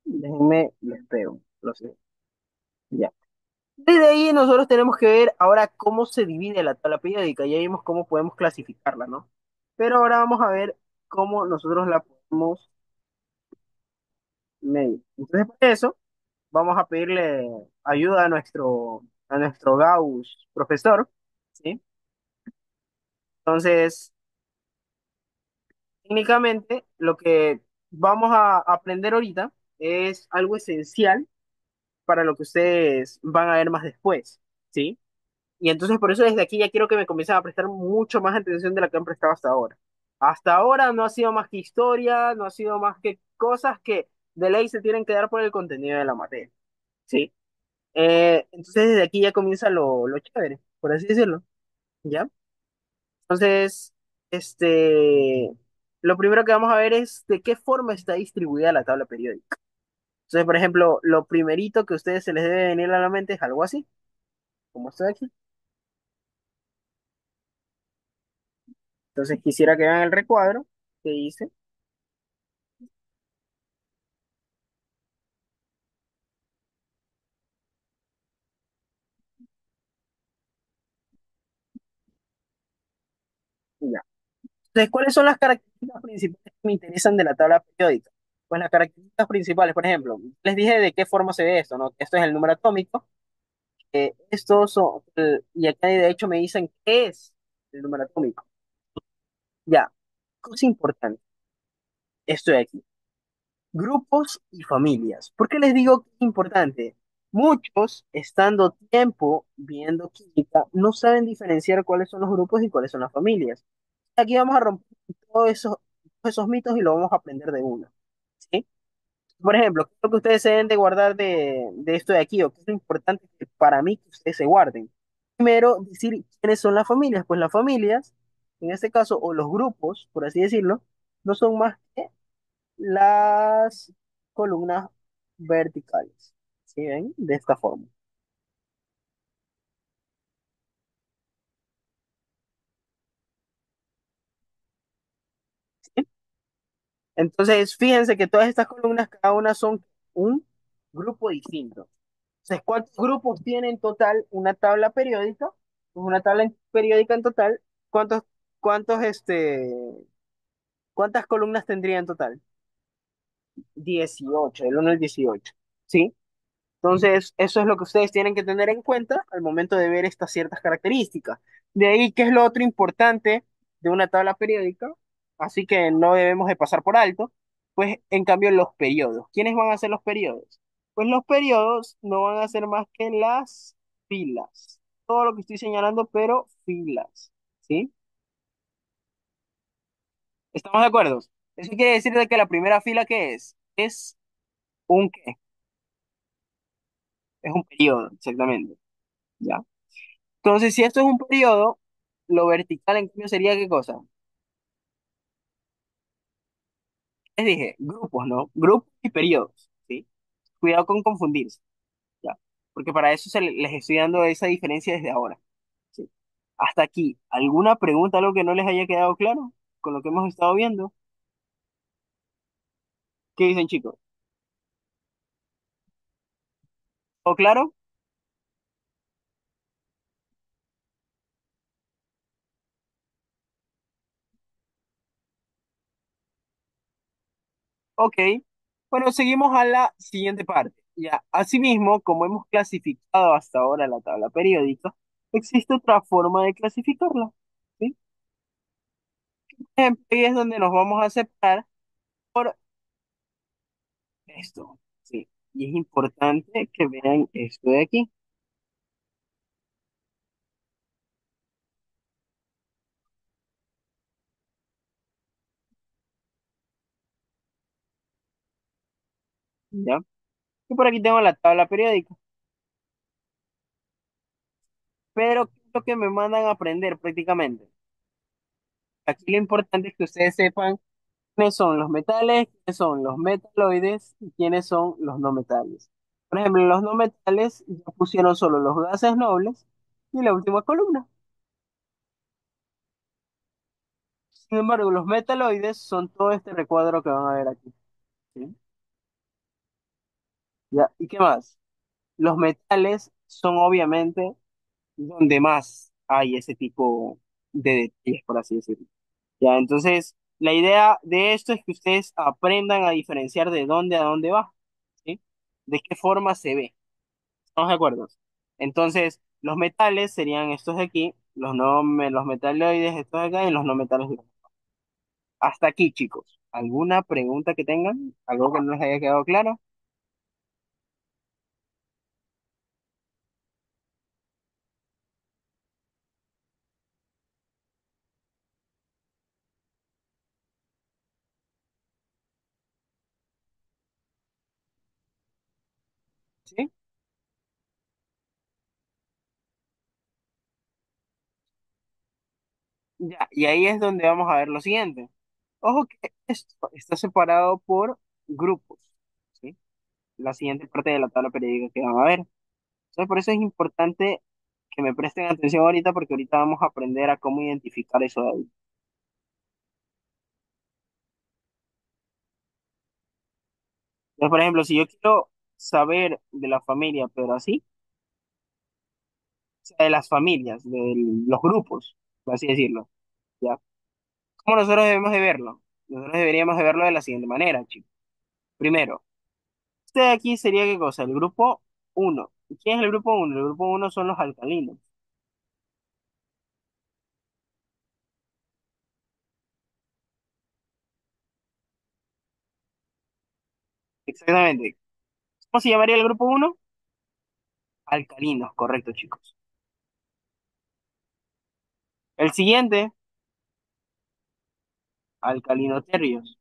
S1: Déjenme, les pego, lo sé. Ya. Desde ahí nosotros tenemos que ver ahora cómo se divide la tabla periódica. Ya vimos cómo podemos clasificarla, ¿no? Pero ahora vamos a ver cómo nosotros la podemos medir. Entonces, por eso, vamos a pedirle ayuda a nuestro Gauss profesor, ¿sí? Entonces, técnicamente, lo que vamos a aprender ahorita es algo esencial para lo que ustedes van a ver más después, ¿sí? Y entonces por eso desde aquí ya quiero que me comiencen a prestar mucho más atención de la que han prestado hasta ahora. Hasta ahora no ha sido más que historia, no ha sido más que cosas que de ley se tienen que dar por el contenido de la materia, ¿sí? Entonces desde aquí ya comienza lo chévere, por así decirlo, ¿ya? Entonces, lo primero que vamos a ver es de qué forma está distribuida la tabla periódica. Entonces, por ejemplo, lo primerito que a ustedes se les debe venir a la mente es algo así, como estoy aquí. Entonces quisiera que vean el recuadro que hice. Ya. Entonces, ¿cuáles son las características principales que me interesan de la tabla periódica? Pues las características principales, por ejemplo, les dije de qué forma se ve esto, ¿no? Esto es el número atómico, estos son, y acá de hecho me dicen qué es el número atómico. Ya, cosa importante, esto de aquí, grupos y familias. ¿Por qué les digo que es importante? Muchos, estando tiempo viendo química, no saben diferenciar cuáles son los grupos y cuáles son las familias. Aquí vamos a romper todos esos mitos y lo vamos a aprender de uno. ¿Sí? Por ejemplo, ¿qué es lo que ustedes se deben de guardar de esto de aquí? ¿O qué es lo importante que para mí que ustedes se guarden? Primero, decir quiénes son las familias. Pues las familias, en este caso, o los grupos, por así decirlo, no son más que las columnas verticales. ¿Sí ven? De esta forma. ¿Sí? Entonces, fíjense que todas estas columnas, cada una son un grupo distinto. Entonces, ¿cuántos grupos tiene en total una tabla periódica? Pues una periódica en total, ¿cuántos, cuántos, cuántas columnas tendría en total? 18, del 1 al 18. ¿Sí? Entonces, eso es lo que ustedes tienen que tener en cuenta al momento de ver estas ciertas características. De ahí, ¿qué es lo otro importante de una tabla periódica? Así que no debemos de pasar por alto. Pues, en cambio, los periodos. ¿Quiénes van a ser los periodos? Pues los periodos no van a ser más que las filas. Todo lo que estoy señalando, pero filas. ¿Sí? ¿Estamos de acuerdo? Eso quiere decir de que la primera fila, ¿qué es? Es un ¿qué? Es un periodo, exactamente. ¿Ya? Entonces, si esto es un periodo, lo vertical en cambio sería ¿qué cosa? Les dije, grupos, ¿no? Grupos y periodos, ¿sí? Cuidado con confundirse, ¿ya? Porque para eso les estoy dando esa diferencia desde ahora, ¿sí? Hasta aquí, ¿alguna pregunta, algo que no les haya quedado claro con lo que hemos estado viendo? ¿Qué dicen, chicos? ¿Todo claro? Ok. Bueno, seguimos a la siguiente parte. Ya, asimismo, como hemos clasificado hasta ahora la tabla periódica, existe otra forma de clasificarla, ¿sí? Ejemplo, ahí es donde nos vamos a separar por esto, ¿sí? Y es importante que vean esto de aquí, ¿ya? Y por aquí tengo la tabla periódica. Pero, ¿qué es lo que me mandan a aprender prácticamente? Aquí lo importante es que ustedes sepan quiénes son los metales, quiénes son los metaloides y quiénes son los no metales. Por ejemplo, en los no metales ya pusieron solo los gases nobles y la última columna. Sin embargo, los metaloides son todo este recuadro que van a ver aquí. ¿Sí? ¿Ya? ¿Y qué más? Los metales son obviamente donde más hay ese tipo de detalles, por así decirlo. Ya, entonces, la idea de esto es que ustedes aprendan a diferenciar de dónde a dónde va, ¿sí? De qué forma se ve. ¿Estamos de acuerdo? Entonces, los metales serían estos de aquí, los metaloides estos de acá y los no metales de acá. Hasta aquí, chicos. ¿Alguna pregunta que tengan? ¿Algo que no les haya quedado claro? ¿Sí? Ya, y ahí es donde vamos a ver lo siguiente. Ojo que esto está separado por grupos, ¿sí? La siguiente parte de la tabla periódica que van a ver. Entonces, por eso es importante que me presten atención ahorita, porque ahorita vamos a aprender a cómo identificar eso de ahí. Entonces, por ejemplo, si yo quiero saber de la familia, pero así, o sea, de las familias, de los grupos, por así decirlo, ¿ya? ¿Cómo nosotros debemos de verlo? Nosotros deberíamos de verlo de la siguiente manera, chicos. Primero, este de aquí sería ¿qué cosa? El grupo uno. ¿Quién es el grupo uno? El grupo uno son los alcalinos. Exactamente. ¿Cómo se llamaría el grupo uno? Alcalinos, correcto, chicos. El siguiente, alcalinoterrios.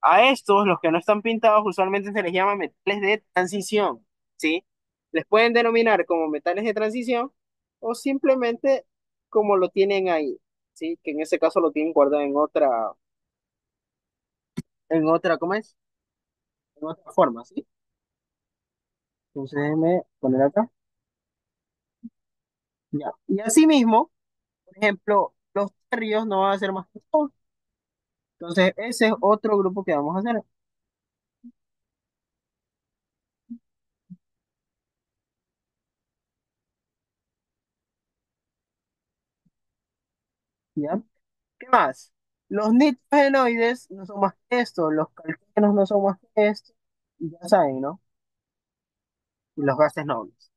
S1: A estos, los que no están pintados, usualmente se les llama metales de transición, ¿sí? Les pueden denominar como metales de transición o simplemente como lo tienen ahí, ¿sí? Que en ese caso lo tienen guardado en otra, ¿cómo es? En otra forma, ¿sí? Entonces déjenme poner acá. Ya. Y asimismo, por ejemplo, los terrios no van a ser más que todos. Entonces, ese es otro grupo que vamos a hacer. ¿Ya? ¿Qué más? Los nitrogenoides no son más que esto, los calcenos no son más que esto, y ya saben, ¿no? Y los gases nobles.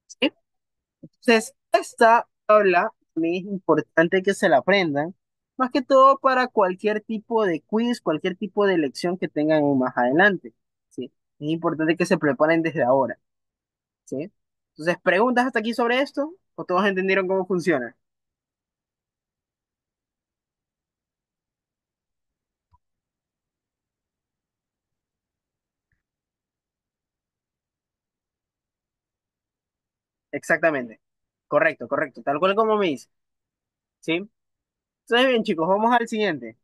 S1: ¿Sí? Entonces, esta tabla también es importante que se la aprendan, más que todo para cualquier tipo de quiz, cualquier tipo de lección que tengan más adelante. ¿Sí? Es importante que se preparen desde ahora. ¿Sí? Entonces, ¿preguntas hasta aquí sobre esto? ¿O todos entendieron cómo funciona? Exactamente. Correcto, correcto. Tal cual como me dice. ¿Sí? Entonces, bien, chicos, vamos al siguiente.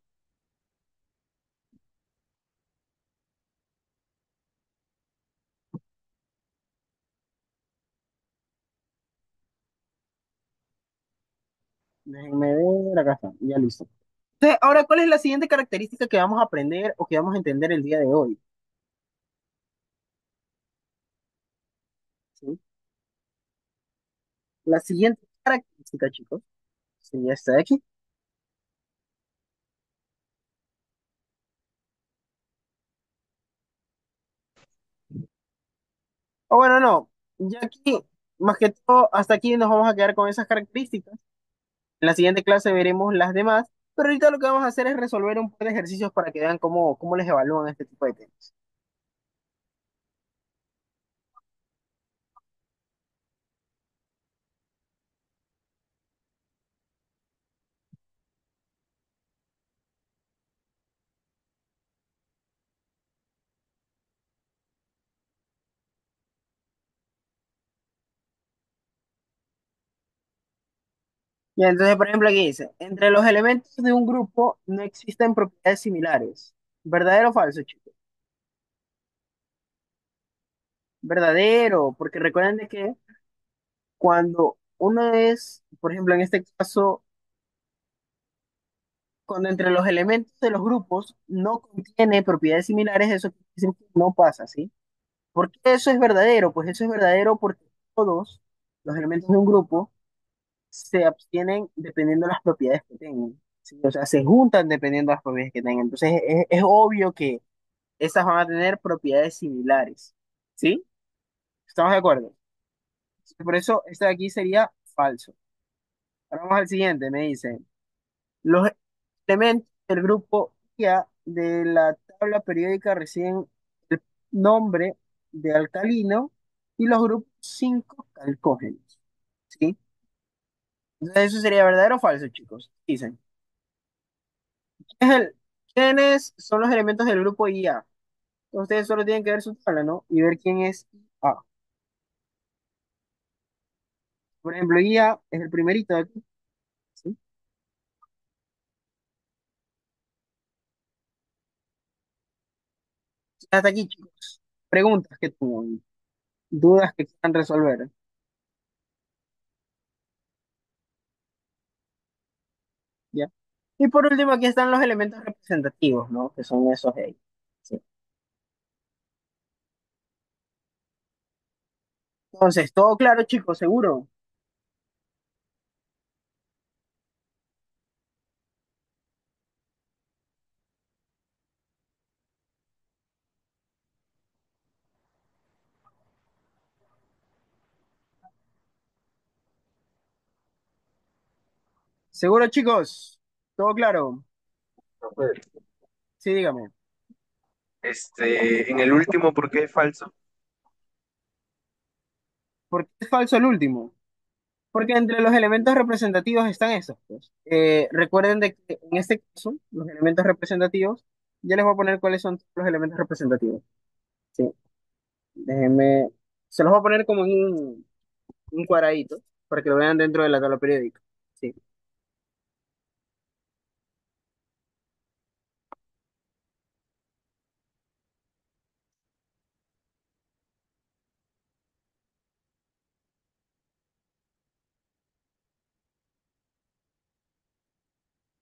S1: Déjenme ver, acá está, ya listo. Entonces, ahora, ¿cuál es la siguiente característica que vamos a aprender o que vamos a entender el día de hoy? ¿Sí? La siguiente característica, chicos, sería esta de aquí. O bueno, no, ya aquí, más que todo, hasta aquí nos vamos a quedar con esas características. En la siguiente clase veremos las demás, pero ahorita lo que vamos a hacer es resolver un par de ejercicios para que vean cómo les evalúan este tipo de temas. Y entonces, por ejemplo, aquí dice, entre los elementos de un grupo no existen propiedades similares. ¿Verdadero o falso, chicos? Verdadero, porque recuerden de que cuando uno es, por ejemplo, en este caso, cuando entre los elementos de los grupos no contiene propiedades similares, eso quiere decir que no pasa, ¿sí? ¿Por qué eso es verdadero? Pues eso es verdadero porque todos los elementos de un grupo se abstienen dependiendo de las propiedades que tengan, ¿sí? O sea, se juntan dependiendo de las propiedades que tengan. Entonces, es obvio que esas van a tener propiedades similares, ¿sí? ¿Estamos de acuerdo? Por eso, este de aquí sería falso. Ahora vamos al siguiente, me dice. Los elementos del grupo IA de la tabla periódica reciben el nombre de alcalino y los grupos 5 calcógenos. ¿Sí? Entonces, eso sería verdadero o falso, chicos. Dicen. ¿Quiénes son los elementos del grupo IA? Ustedes solo tienen que ver su tabla, ¿no? Y ver quién es IA. Por ejemplo, IA es el primerito de aquí. ¿Sí? Hasta aquí, chicos. Preguntas que tengan, dudas que quieran resolver. ¿Ya? Y por último, aquí están los elementos representativos, ¿no? Que son esos de ahí. Sí. Entonces, todo claro, chicos, seguro. Seguro, chicos. Todo claro.
S2: Profe,
S1: Sí, dígame.
S2: en el último, ¿por qué es falso?
S1: ¿Por qué es falso el último? Porque entre los elementos representativos están esos, pues. Recuerden de que en este caso, los elementos representativos, ya les voy a poner cuáles son los elementos representativos. Sí, déjenme, se los voy a poner como en un cuadradito para que lo vean dentro de la tabla periódica. Sí,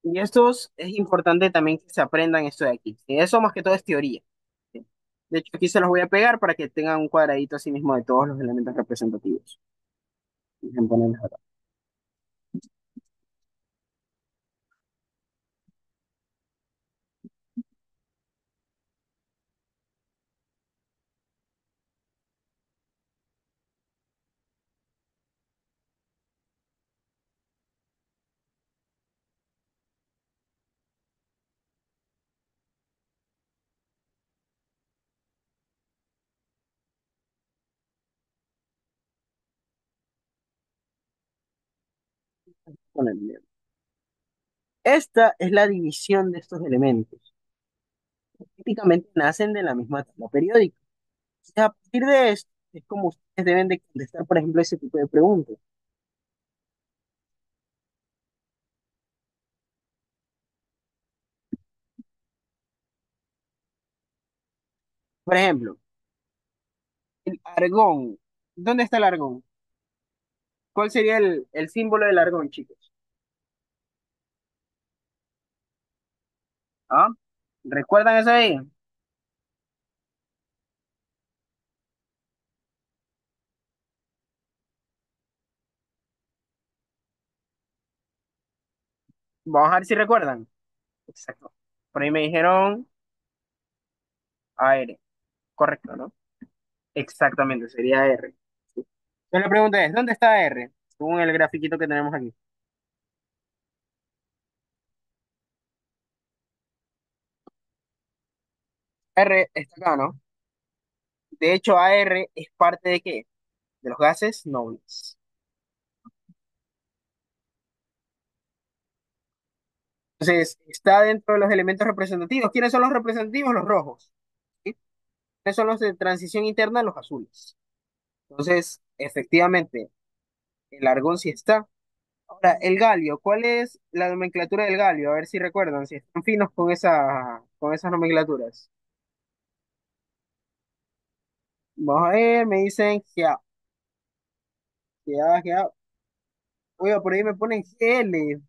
S1: y estos es importante también que se aprendan esto de aquí. ¿Sí? Eso más que todo es teoría. ¿Sí? De hecho, aquí se los voy a pegar para que tengan un cuadradito así mismo de todos los elementos representativos. Dejen ponerlos acá. Ponerle. Esta es la división de estos elementos. Típicamente nacen de la misma tabla periódica. O sea, a partir de esto, es como ustedes deben de contestar, por ejemplo, ese tipo de preguntas. Por ejemplo, el argón. ¿Dónde está el argón? ¿Cuál sería el símbolo del argón, chicos? ¿Ah? ¿Recuerdan eso ahí? Vamos a ver si recuerdan. Exacto. Por ahí me dijeron AR. Correcto, ¿no? Exactamente, sería R. Sí. Entonces la pregunta es, ¿dónde está R? Según el grafiquito que tenemos aquí. R está acá, ¿no? De hecho, AR es parte de qué? De los gases nobles. Entonces, está dentro de los elementos representativos. ¿Quiénes son los representativos? Los rojos. ¿Sí? ¿Quiénes son los de transición interna? Los azules. Entonces, efectivamente, el argón sí está. Ahora, el galio, ¿cuál es la nomenclatura del galio? A ver si recuerdan, si están finos con con esas nomenclaturas. Vamos a ver, me dicen GA. Oiga, por ahí me ponen GL.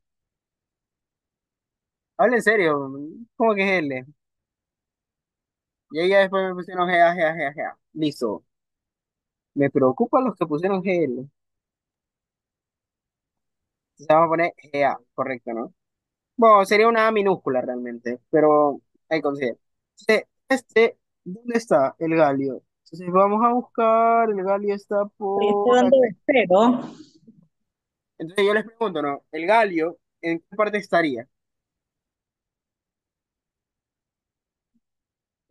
S1: Habla en serio, ¿cómo que GL? Y ahí ya después me pusieron GA. Listo. Me preocupan los que pusieron GL. Se va a poner GA, correcto, ¿no? Bueno, sería una A minúscula realmente, pero hay que considerar. Entonces, ¿dónde está el galio? Entonces vamos a buscar, el galio está
S3: ¿Este
S1: por
S3: dónde
S1: aquí.
S3: espero?
S1: Entonces yo les pregunto, ¿no? ¿El galio en qué parte estaría?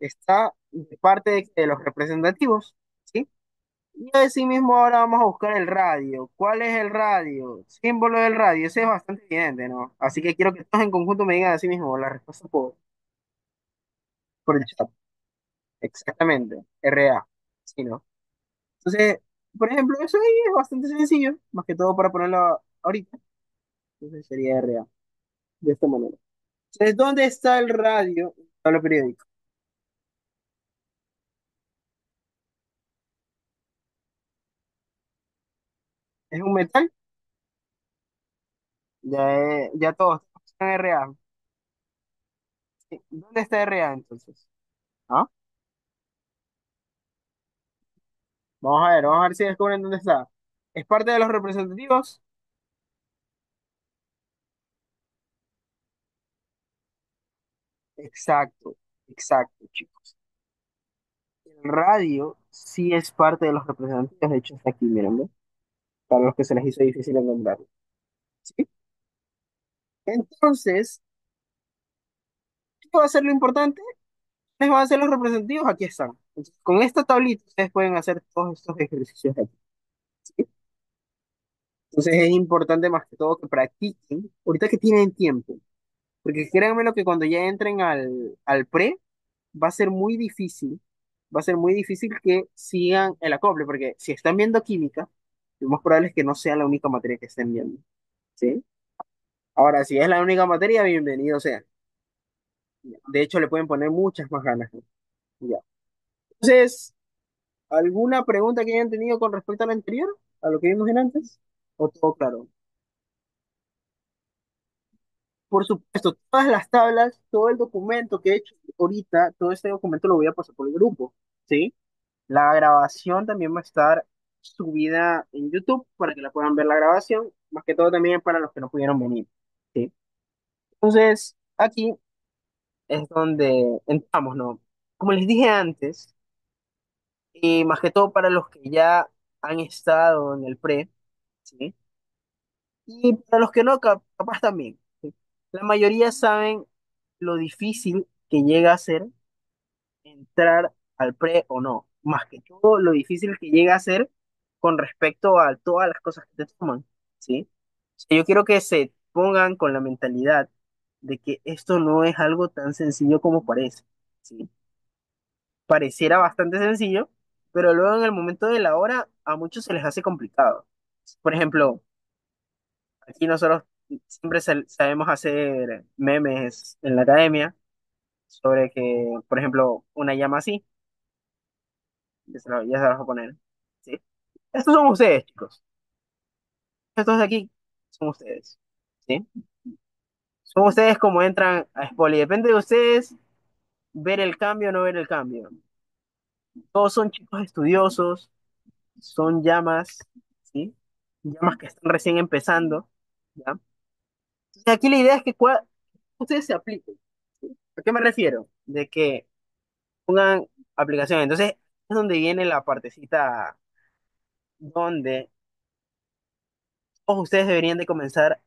S1: Está de parte de los representativos, ¿sí? Y así mismo ahora vamos a buscar el radio. ¿Cuál es el radio? Símbolo del radio, ese es bastante evidente, ¿no? Así que quiero que todos en conjunto me digan así mismo la respuesta por el chat. Exactamente, RA, ¿sí, no? Entonces, por ejemplo, eso ahí es bastante sencillo, más que todo para ponerlo ahorita. Entonces sería RA, de esta manera. Entonces, ¿dónde está el radio en la tabla periódica? ¿Es un metal? Ya todos están en RA. Sí, ¿dónde está RA entonces? ¿Ah? Vamos a ver si descubren dónde está. ¿Es parte de los representativos? Exacto, exacto, chicos. El radio sí es parte de los representativos, de hecho está aquí, miren, ¿ve? Para los que se les hizo difícil encontrarlo. ¿Sí? Entonces, ¿qué va a ser lo importante? ¿Les van a ser los representativos? Aquí están. Entonces, con esta tablita ustedes pueden hacer todos estos ejercicios de aquí. ¿Sí? Entonces es importante más que todo que practiquen, ahorita que tienen tiempo, porque créanme lo que cuando ya entren al pre, va a ser muy difícil, va a ser muy difícil que sigan el acople, porque si están viendo química, lo más probable es que no sea la única materia que estén viendo, ¿sí? Ahora, si es la única materia, bienvenido sea. De hecho, le pueden poner muchas más ganas, ¿no? Ya. Entonces, ¿alguna pregunta que hayan tenido con respecto a lo anterior? ¿A lo que vimos en antes? ¿O todo claro? Por supuesto, todas las tablas, todo el documento que he hecho ahorita, todo este documento lo voy a pasar por el grupo, ¿sí? La grabación también va a estar subida en YouTube para que la puedan ver la grabación, más que todo también para los que no pudieron venir, ¿sí? Entonces, aquí es donde entramos, ¿no? Como les dije antes, y más que todo para los que ya han estado en el pre, ¿sí? Y para los que no, capaz también, ¿sí? La mayoría saben lo difícil que llega a ser entrar al pre o no, más que todo lo difícil que llega a ser con respecto a todas las cosas que te toman, ¿sí? O sea, yo quiero que se pongan con la mentalidad de que esto no es algo tan sencillo como parece, ¿sí? Pareciera bastante sencillo, pero luego en el momento de la hora a muchos se les hace complicado. Por ejemplo, aquí nosotros siempre sabemos hacer memes en la academia sobre que, por ejemplo, una llama así, ya se la vas a poner, ¿sí? Estos son ustedes, chicos. Estos de aquí son ustedes, ¿sí? Son ustedes como entran a Spoli. Depende de ustedes ver el cambio o no ver el cambio. Todos son chicos estudiosos, son llamas, ¿sí? Llamas que están recién empezando, ¿ya? Entonces aquí la idea es que ustedes se apliquen. ¿Sí? ¿A qué me refiero? De que pongan aplicaciones. Entonces es donde viene la partecita donde todos ustedes deberían de comenzar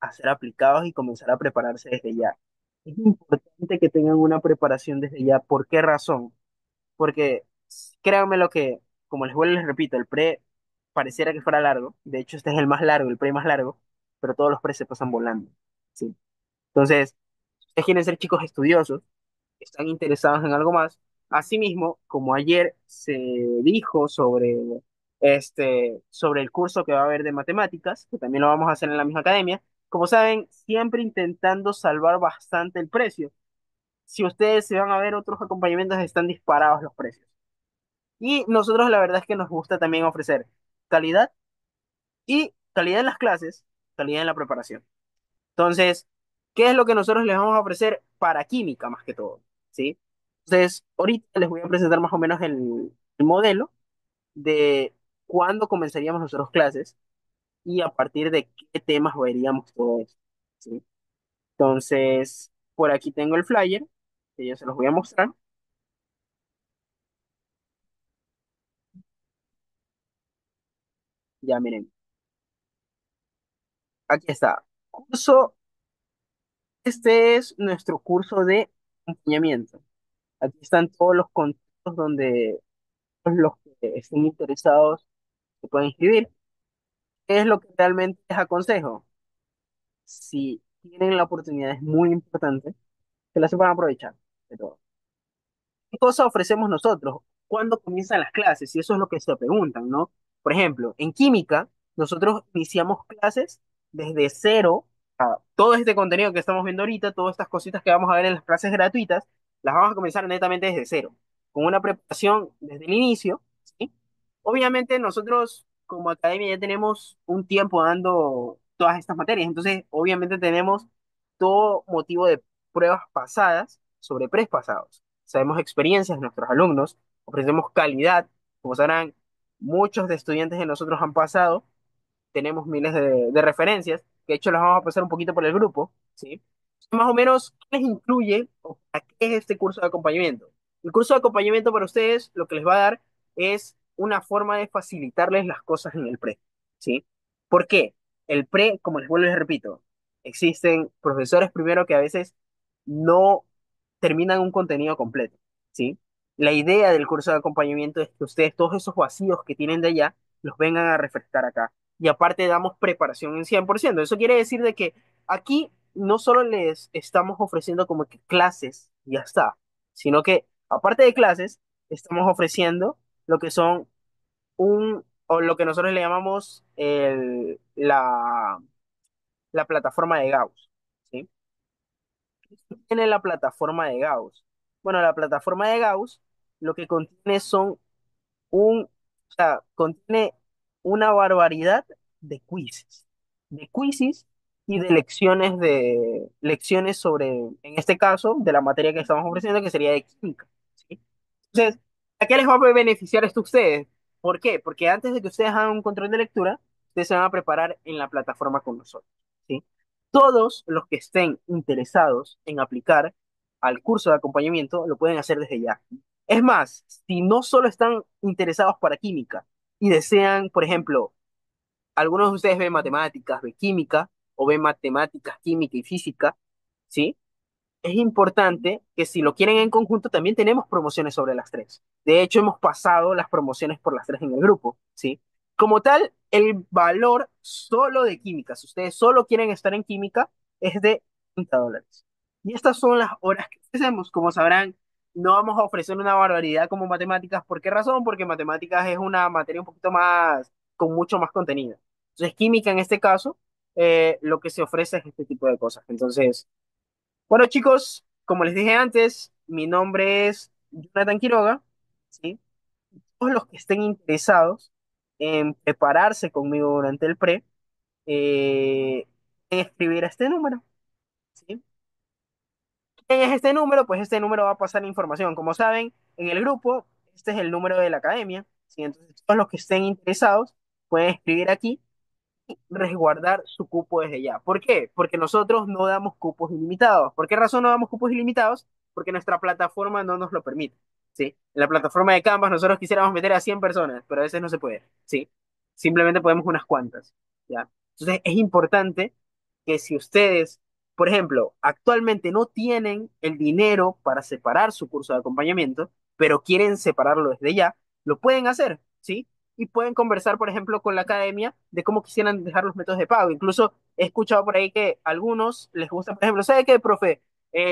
S1: a ser aplicados y comenzar a prepararse desde ya. Es importante que tengan una preparación desde ya. ¿Por qué razón? Porque créanme lo que, como les vuelvo y les repito, el pre pareciera que fuera largo. De hecho, este es el más largo, el pre más largo, pero todos los pre se pasan volando. ¿Sí? Entonces, si ustedes quieren ser chicos estudiosos, están interesados en algo más. Asimismo, como ayer se dijo sobre sobre el curso que va a haber de matemáticas, que también lo vamos a hacer en la misma academia. Como saben, siempre intentando salvar bastante el precio. Si ustedes se van a ver otros acompañamientos, están disparados los precios. Y nosotros la verdad es que nos gusta también ofrecer calidad y calidad en las clases, calidad en la preparación. Entonces, ¿qué es lo que nosotros les vamos a ofrecer para química más que todo? ¿Sí? Entonces, ahorita les voy a presentar más o menos el modelo de cuándo comenzaríamos nosotros clases y a partir de qué temas veríamos todo esto. ¿Sí? Entonces, por aquí tengo el flyer, que yo se los voy a mostrar. Ya miren, aquí está. Curso, este es nuestro curso de acompañamiento. Aquí están todos los contactos donde los que estén interesados se pueden inscribir. ¿Qué es lo que realmente les aconsejo? Si tienen la oportunidad, es muy importante que la sepan aprovechar de todo. ¿Qué cosa ofrecemos nosotros? ¿Cuándo comienzan las clases? Y eso es lo que se preguntan, ¿no? Por ejemplo, en química, nosotros iniciamos clases desde cero. Todo este contenido que estamos viendo ahorita, todas estas cositas que vamos a ver en las clases gratuitas, las vamos a comenzar netamente desde cero, con una preparación desde el inicio, ¿sí? Obviamente nosotros como academia ya tenemos un tiempo dando todas estas materias, entonces obviamente tenemos todo motivo de pruebas pasadas sobre pasados. Sabemos experiencias de nuestros alumnos, ofrecemos calidad, como sabrán, muchos de estudiantes de nosotros han pasado, tenemos miles de referencias, que de hecho las vamos a pasar un poquito por el grupo, ¿sí? Más o menos, ¿qué les incluye o a qué es este curso de acompañamiento? El curso de acompañamiento para ustedes lo que les va a dar es una forma de facilitarles las cosas en el pre, ¿sí? ¿Por qué? El pre, como les vuelvo y les repito, existen profesores primero que a veces no terminan un contenido completo, ¿sí? La idea del curso de acompañamiento es que ustedes todos esos vacíos que tienen de allá los vengan a refrescar acá. Y aparte damos preparación en 100%. Eso quiere decir de que aquí no solo les estamos ofreciendo como que clases, y ya está, sino que aparte de clases, estamos ofreciendo lo que son o lo que nosotros le llamamos la plataforma de Gauss, ¿sí? Tiene la plataforma de Gauss. Bueno, la plataforma de Gauss lo que contiene son o sea, contiene una barbaridad de quizzes y de lecciones sobre, en este caso, de la materia que estamos ofreciendo, que sería de química, ¿sí? Entonces, ¿a qué les va a beneficiar esto a ustedes? ¿Por qué? Porque antes de que ustedes hagan un control de lectura, ustedes se van a preparar en la plataforma con nosotros, ¿sí? Todos los que estén interesados en aplicar al curso de acompañamiento lo pueden hacer desde ya. Es más, si no solo están interesados para química y desean, por ejemplo, algunos de ustedes ven matemáticas, ven química, o ven matemáticas, química y física, ¿sí? Es importante que si lo quieren en conjunto, también tenemos promociones sobre las tres. De hecho, hemos pasado las promociones por las tres en el grupo, ¿sí? Como tal, el valor solo de química, si ustedes solo quieren estar en química, es de $30. Y estas son las horas que ofrecemos. Como sabrán, no vamos a ofrecer una barbaridad como matemáticas. ¿Por qué razón? Porque matemáticas es una materia un poquito más, con mucho más contenido. Entonces, química en este caso, lo que se ofrece es este tipo de cosas. Entonces, bueno, chicos, como les dije antes, mi nombre es Jonathan Quiroga, ¿sí? Todos los que estén interesados en prepararse conmigo durante el pre, pueden escribir a este número, ¿sí? ¿Quién es este número? Pues este número va a pasar información. Como saben, en el grupo, este es el número de la academia, ¿sí? Entonces, todos los que estén interesados pueden escribir aquí resguardar su cupo desde ya. ¿Por qué? Porque nosotros no damos cupos ilimitados. ¿Por qué razón no damos cupos ilimitados? Porque nuestra plataforma no nos lo permite, ¿sí? En la plataforma de Canvas nosotros quisiéramos meter a 100 personas, pero a veces no se puede, ¿sí? Simplemente podemos unas cuantas, ¿ya? Entonces es importante que si ustedes, por ejemplo, actualmente no tienen el dinero para separar su curso de acompañamiento, pero quieren separarlo desde ya, lo pueden hacer, ¿sí? Y pueden conversar, por ejemplo, con la academia de cómo quisieran dejar los métodos de pago. Incluso he escuchado por ahí que a algunos les gusta, por ejemplo, ¿sabe qué, profe?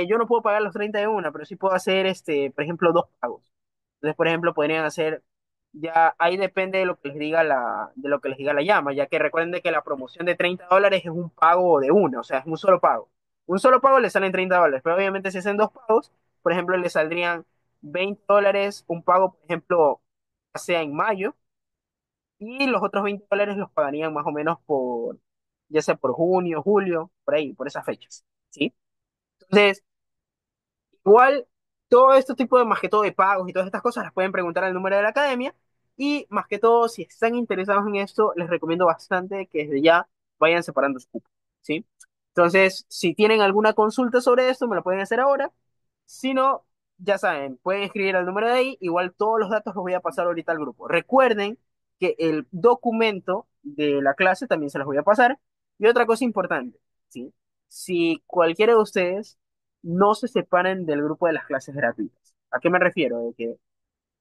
S1: Yo no puedo pagar los 30 de una, pero sí puedo hacer, por ejemplo, dos pagos. Entonces, por ejemplo, podrían hacer ya ahí depende de lo que les diga de lo que les diga la llama, ya que recuerden de que la promoción de $30 es un pago de una, o sea, es un solo pago. Un solo pago le salen $30, pero obviamente si hacen dos pagos, por ejemplo, le saldrían $20, un pago, por ejemplo, ya sea en mayo, y los otros $20 los pagarían más o menos por, ya sea por junio, julio, por ahí, por esas fechas, ¿sí? Entonces, igual, todo este tipo de, más que todo de pagos y todas estas cosas, las pueden preguntar al número de la academia. Y más que todo, si están interesados en esto, les recomiendo bastante que desde ya vayan separando su cupo, ¿sí? Entonces, si tienen alguna consulta sobre esto, me lo pueden hacer ahora. Si no, ya saben, pueden escribir al número de ahí. Igual todos los datos los voy a pasar ahorita al grupo. Recuerden que el documento de la clase también se los voy a pasar. Y otra cosa importante, ¿sí? Si cualquiera de ustedes no se separen del grupo de las clases gratuitas. ¿A qué me refiero? De que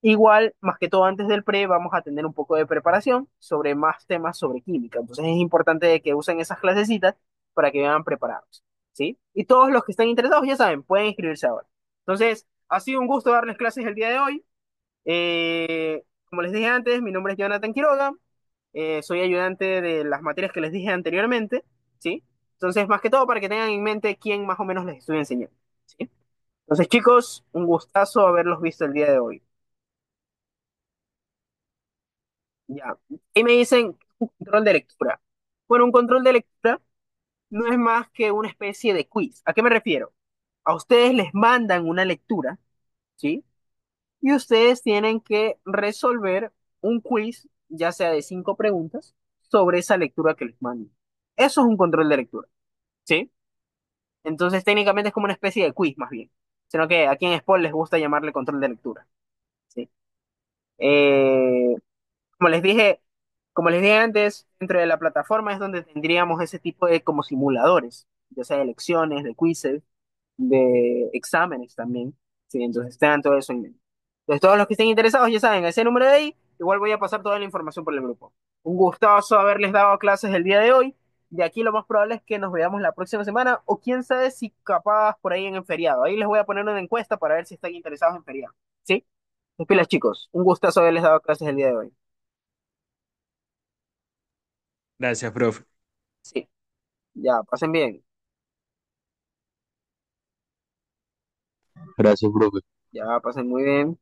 S1: igual, más que todo antes del pre, vamos a tener un poco de preparación sobre más temas sobre química. Entonces es importante de que usen esas clasecitas para que vengan preparados, ¿sí? Y todos los que estén interesados, ya saben, pueden inscribirse ahora. Entonces, ha sido un gusto darles clases el día de hoy. Como les dije antes, mi nombre es Jonathan Quiroga. Soy ayudante de las materias que les dije anteriormente, ¿sí? Entonces, más que todo, para que tengan en mente quién más o menos les estoy enseñando, ¿sí? Entonces, chicos, un gustazo haberlos visto el día de hoy. Ya. Y me dicen un control de lectura. Bueno, un control de lectura no es más que una especie de quiz. ¿A qué me refiero? A ustedes les mandan una lectura, ¿sí? Y ustedes tienen que resolver un quiz, ya sea de 5 preguntas, sobre esa lectura que les mandan. Eso es un control de lectura, ¿sí? Entonces, técnicamente es como una especie de quiz, más bien. Sino que aquí en Sport les gusta llamarle control de lectura, ¿sí? Eh, como les dije, como les dije antes, dentro de la plataforma es donde tendríamos ese tipo de como simuladores, ya sea de lecciones, de quizzes, de exámenes también. Sí, entonces tengan todo eso en mente. Entonces, todos los que estén interesados, ya saben, ese número de ahí, igual voy a pasar toda la información por el grupo. Un gustazo haberles dado clases el día de hoy. De aquí lo más probable es que nos veamos la próxima semana, o quién sabe si capaz por ahí en el feriado. Ahí les voy a poner una encuesta para ver si están interesados en feriado. ¿Sí? Pues pilas, chicos. Un gustazo haberles dado clases el día de hoy.
S2: Gracias, profe.
S1: Sí, ya, pasen bien.
S2: Gracias, profe.
S1: Ya, pasen muy bien.